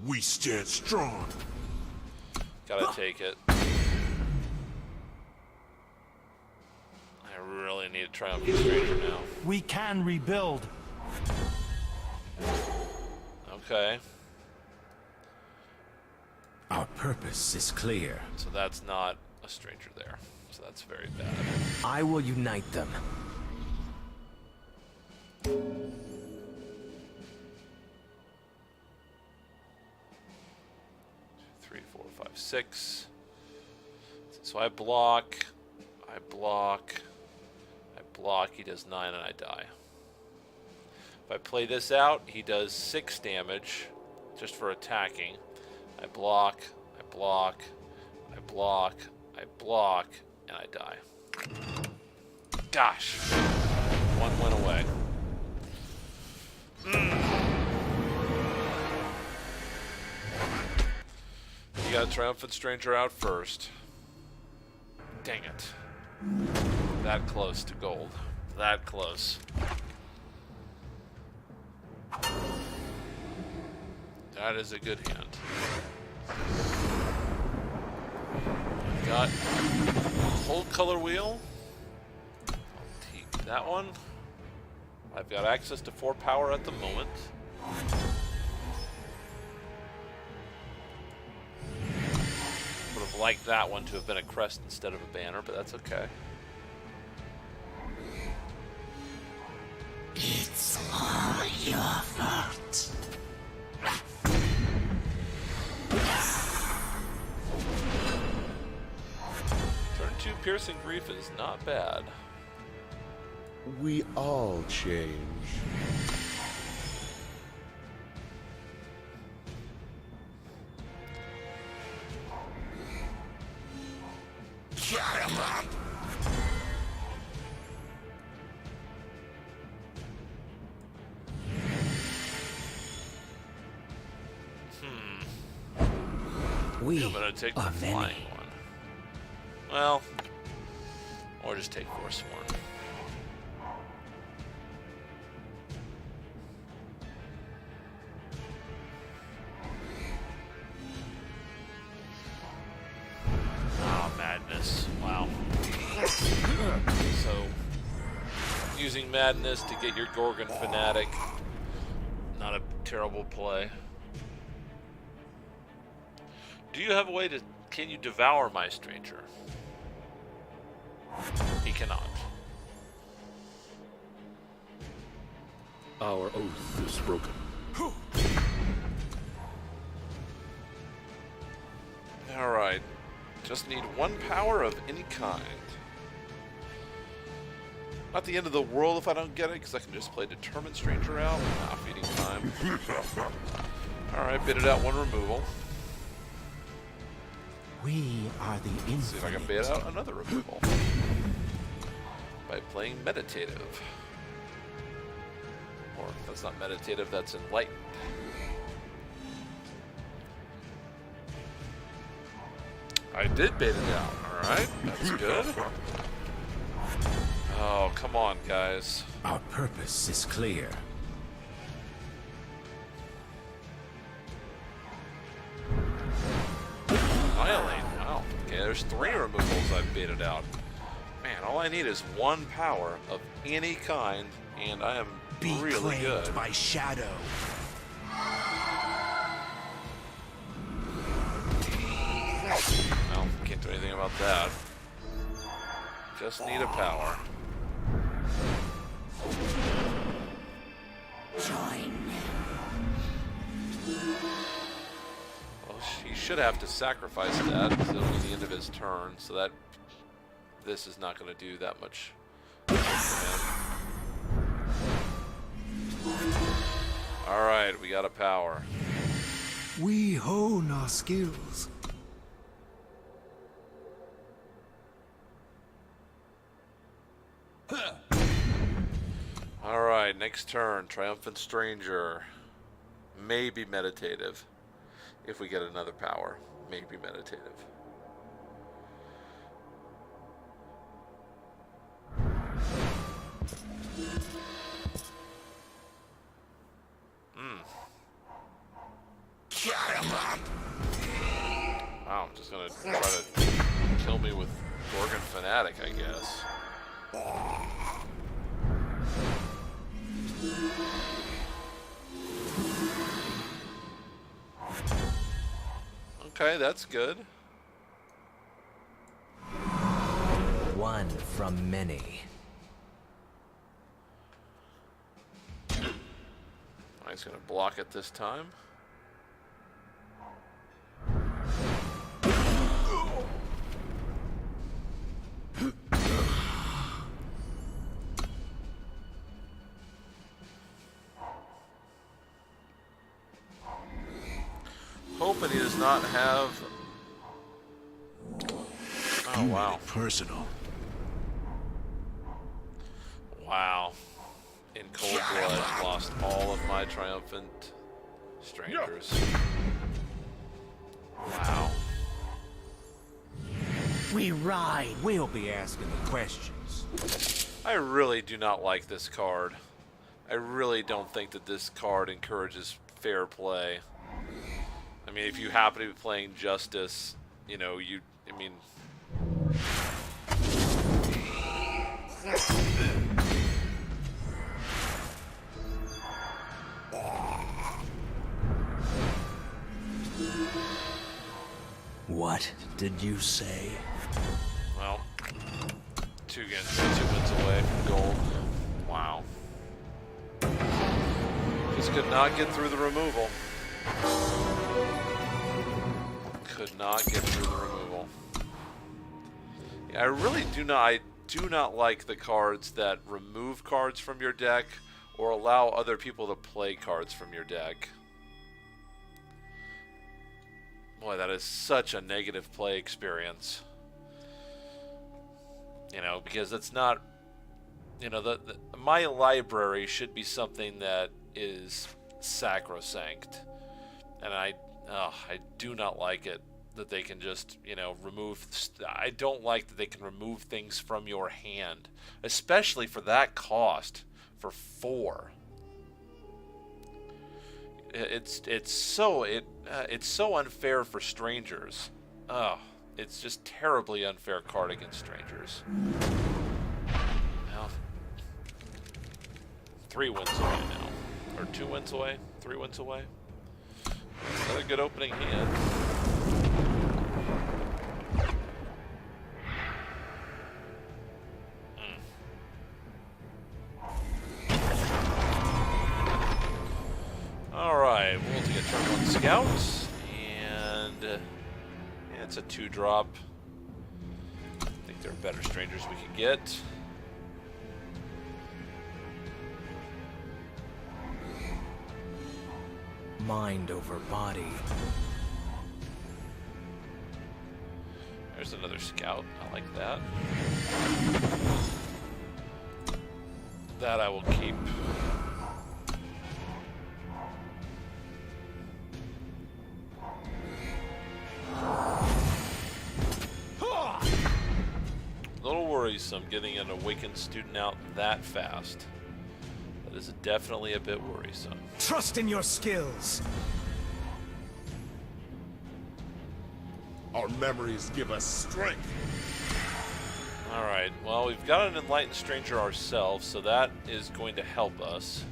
We stand strong. Gotta take it. I really need a Triumphant Stranger now. We can rebuild. Okay, Our purpose is clear. so that's not a Stranger there. So that's very bad. I will unite them. 3, 4, 5, 6. So I block, I block, I block, he does 9 and I die. If I play this out, he does 6 damage just for attacking. I block, I block, I block, I block, and I die. Gosh. One went away. You got a Triumphant Stranger out first. Dang it. That close to gold. That close. That is a good hand. I've got Hold Color Wheel. I'll take that one. I've got access to 4 power at the moment. Would have liked that one to have been a crest instead of a banner, but that's okay. It's all your fault. Turn 2 Piercing Grief is not bad. We all change. Shut him up. We I'm gonna take the are flying many. one. Well, or just take Forsworn. Oh, madness. Wow. So, using madness to get your Gorgon Fanatic, not a terrible play. Do you have a way to... Can you devour my stranger? He cannot. Our oath is broken. Alright. Just need one power of any kind. Not the end of the world if I don't get it, because I can just play Determined Stranger out. Nah, feeding time. Alright, bid it out one removal. We are the infinite. See if I can bait out another removal. By playing Meditative. Or, that's not Meditative, that's Enlightened. I did bait it out, alright. That's good. Oh, come on, guys. Our purpose is clear. Annihilate. Wow. Okay, there's 3 removals I've baited out. Man, all I need is 1 power of any kind, and I am Be really claimed good. by shadow. Well, can't do anything about that. Just need a power. Join Well, he should have to sacrifice that because it'll be the end of his turn, so that this is not going to do that much for him. Alright, we got a power. We hone our skills. Alright, next turn. Triumphant Stranger. Maybe Meditative. If we get another power. Maybe Meditative. Wow, I'm just gonna try to kill me with Gorgon Fanatic, I guess. Okay, that's good. One from many. He's gonna block it this time. Hoping he does not have... Oh, wow. Personal. Wow. In cold blood, lost all of my triumphant strangers. Wow. We ride. We'll be asking the questions. I really do not like this card. I really don't think that this card encourages fair play. I mean, if you happen to be playing Justice, you know, I mean... What did you say? Well, 2 wins away from gold. Wow. Just could not get through the removal. Could not get through the removal. Yeah, I really do not. I do not like the cards that remove cards from your deck or allow other people to play cards from your deck. Boy, that is such a negative play experience. You know, because it's not, you know, my library should be something that is sacrosanct. And I do not like it that they can just, you know, remove. I don't like that they can remove things from your hand, especially for that cost, for 4. It's so unfair for strangers. Oh, it's just terribly unfair card against strangers. Well, 3 wins away now, or 2 wins away, 3 wins away. Another good opening hand. Alright, we'll take a turn 1 scout, and yeah, it's a 2-drop. I think there are better strangers we could get. Mind over body. There's another scout. I like that. That I will keep. A little worrisome getting an awakened student out that fast. That is definitely a bit worrisome. Trust in your skills. Our memories give us strength. Alright, well, we've got an Enlightened Stranger ourselves, so that is going to help us.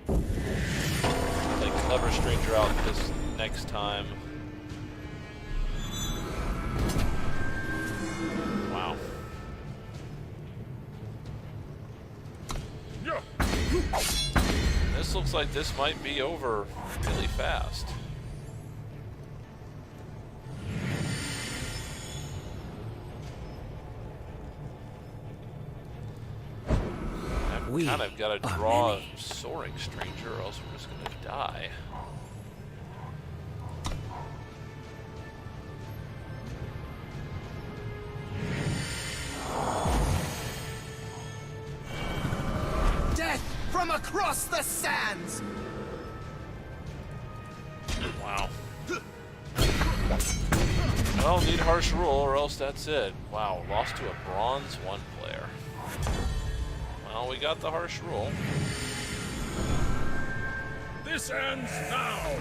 Play Clever Stranger out this next time. Wow. Yeah. This looks like this might be over really fast. I've kind of got to draw a Soaring Stranger, or else we're just going to die. Death from across the sands. Wow. Well, need Harsh Rule, or else that's it. Wow, lost to a Bronze 1 player. Well, we got the Harsh Rule. This ends now.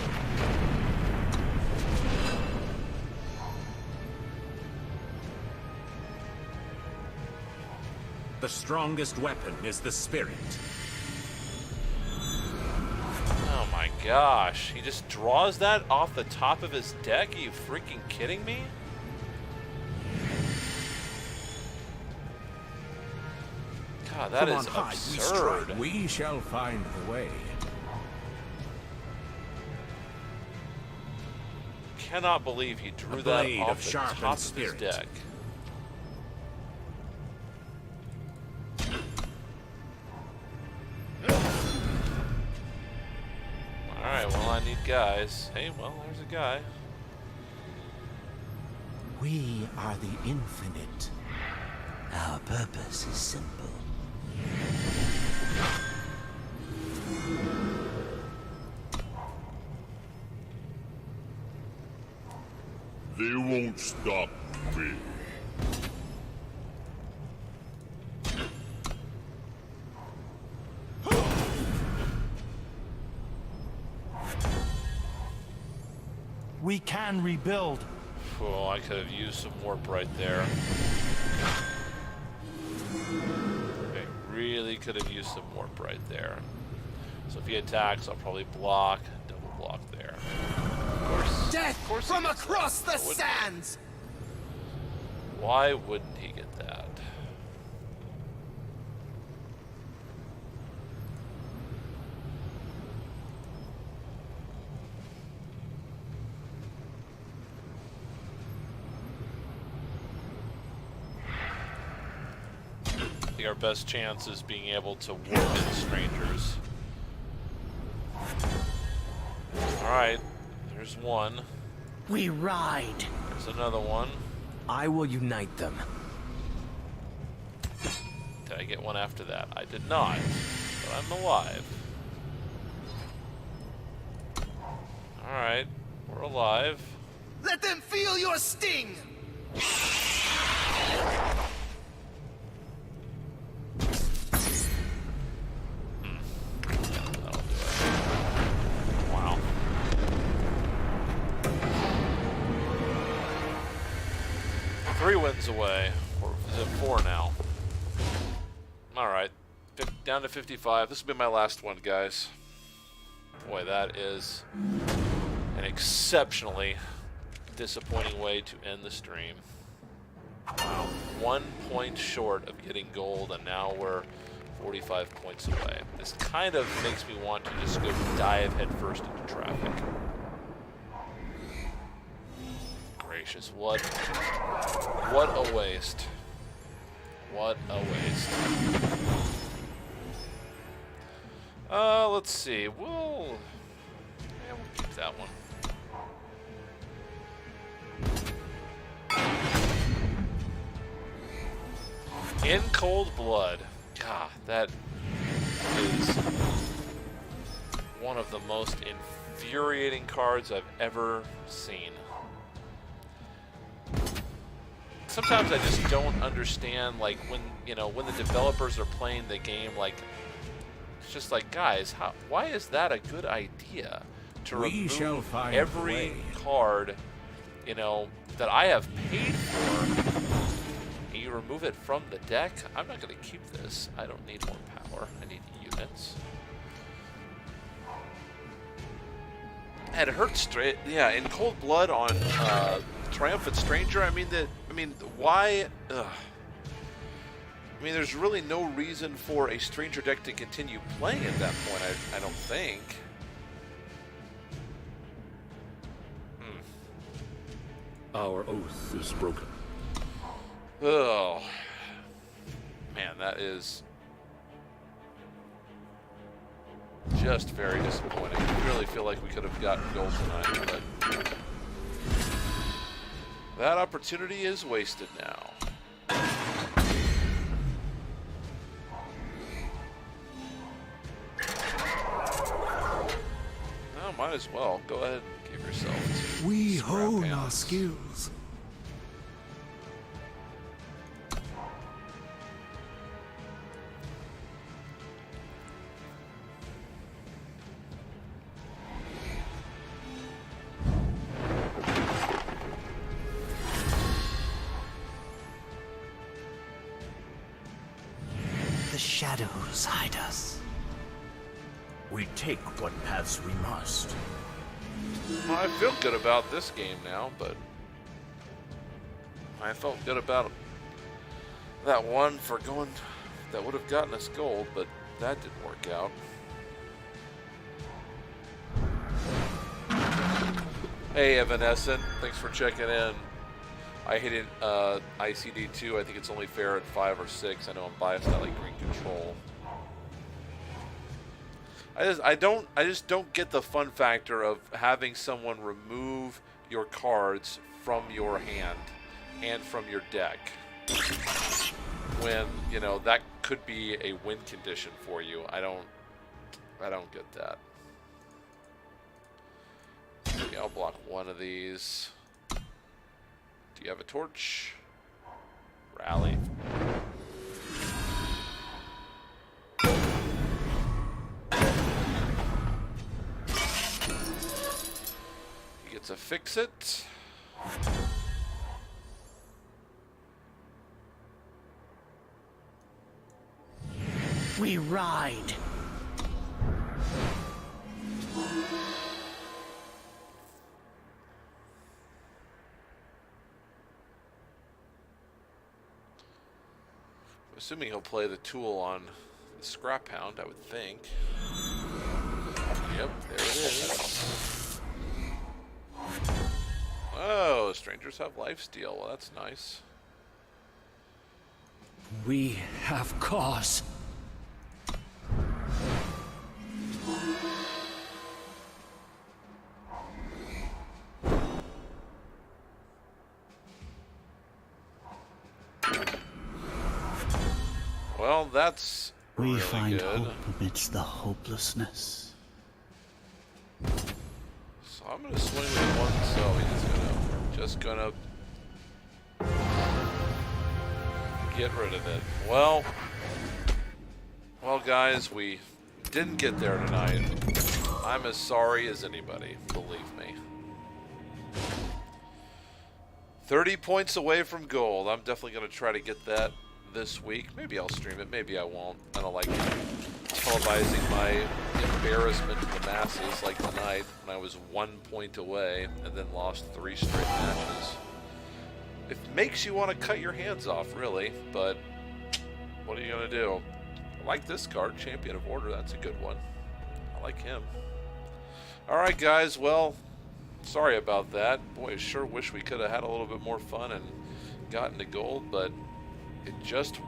The strongest weapon is the spirit. Oh my gosh, he just draws that off the top of his deck? Are you freaking kidding me? God, that is absurd. We shall find the way. Cannot believe he drew A that blade off of the sharpened top of his spirit. deck. Alright, well, I need guys. Hey, well, there's a guy. We are the infinite. Our purpose is simple. They won't stop me. We can rebuild. Oh, I could have used some warp right there. I really could have used some warp right there. So if he attacks, I'll probably block, double block there. Death of course from he gets across that. the Why wouldn't sands. he? Why wouldn't he get that? I think our best chance is being able to warp in strangers. Alright, there's one. We ride. There's another one. I will unite them. Did I get one after that? I did not, but I'm alive. Alright, we're alive. Let them feel your sting! Wow. Three wins away. Or is it 4 now? Alright. Down to 55. This will be my last one, guys. Boy, that is an exceptionally disappointing way to end the stream. Wow. 1 point short of getting gold, and now we're 45 points away. This kind of makes me want to just go dive headfirst into traffic. Gracious, what a waste. What a waste. Let's see. We'll keep that one. In Cold Blood. God, that is one of the most infuriating cards I've ever seen. Sometimes I just don't understand, like, when the developers are playing the game, like, it's just like, guys, why is that a good idea? To remove every card, that I have paid for, and you remove it from the deck? I'm not going to keep this. I don't need more power. I need units. And it hurts straight. Yeah, in Cold Blood on Triumphant Stranger, why? Ugh. I mean, there's really no reason for a Stranger deck to continue playing at that point, I don't think. Our oath is broken. Oh. Man, that is just very disappointing. I really feel like we could have gotten gold tonight, but that opportunity is wasted now. No, might as well. Go ahead and give yourself two. We scrap hone our hands. skills. The shadows hide us. We take what paths we must. Well, I feel good about this game now, but I felt good about that one for going that would have gotten us gold, but that didn't work out. Hey, Evanescent, thanks for checking in. I hit it ICD2. I think it's only fair at 5 or 6. I know I'm biased. I like Green Control. I just don't get the fun factor of having someone remove your cards from your hand and from your deck when that could be a win condition for you. I don't get that. Okay, I'll block one of these. Do you have a torch? Rally. He gets a fix it. We ride. Assuming he'll play the tool on the Scrap Hound, I would think. Yep, there it is. Oh, strangers have lifesteal. Well, that's nice. We have cause. Well, that's We really find good. hope amidst the hopelessness. So I'm gonna swing with one, so he's gonna Just gonna get rid of it. Well, guys, we didn't get there tonight. I'm as sorry as anybody, believe me. 30 points away from gold. I'm definitely going to try to get that this week. Maybe I'll stream it. Maybe I won't. I don't like televising my embarrassment to the masses like tonight when I was 1 point away and then lost 3 straight matches. It makes you want to cut your hands off, really, but what are you going to do? I like this card, Champion of Order. That's a good one. I like him. All right, guys. Well, sorry about that. Boy, I sure wish we could have had a little bit more fun and gotten to gold, but it just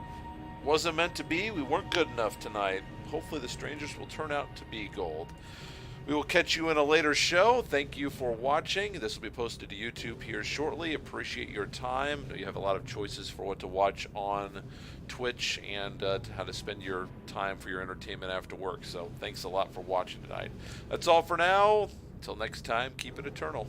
wasn't meant to be. We weren't good enough tonight. Hopefully the Strangers will turn out to be gold. We will catch you in a later show. Thank you for watching. This will be posted to YouTube here shortly. Appreciate your time. You have a lot of choices for what to watch on Twitch and how to spend your time for your entertainment after work. So thanks a lot for watching tonight. That's all for now. Until next time, keep it eternal.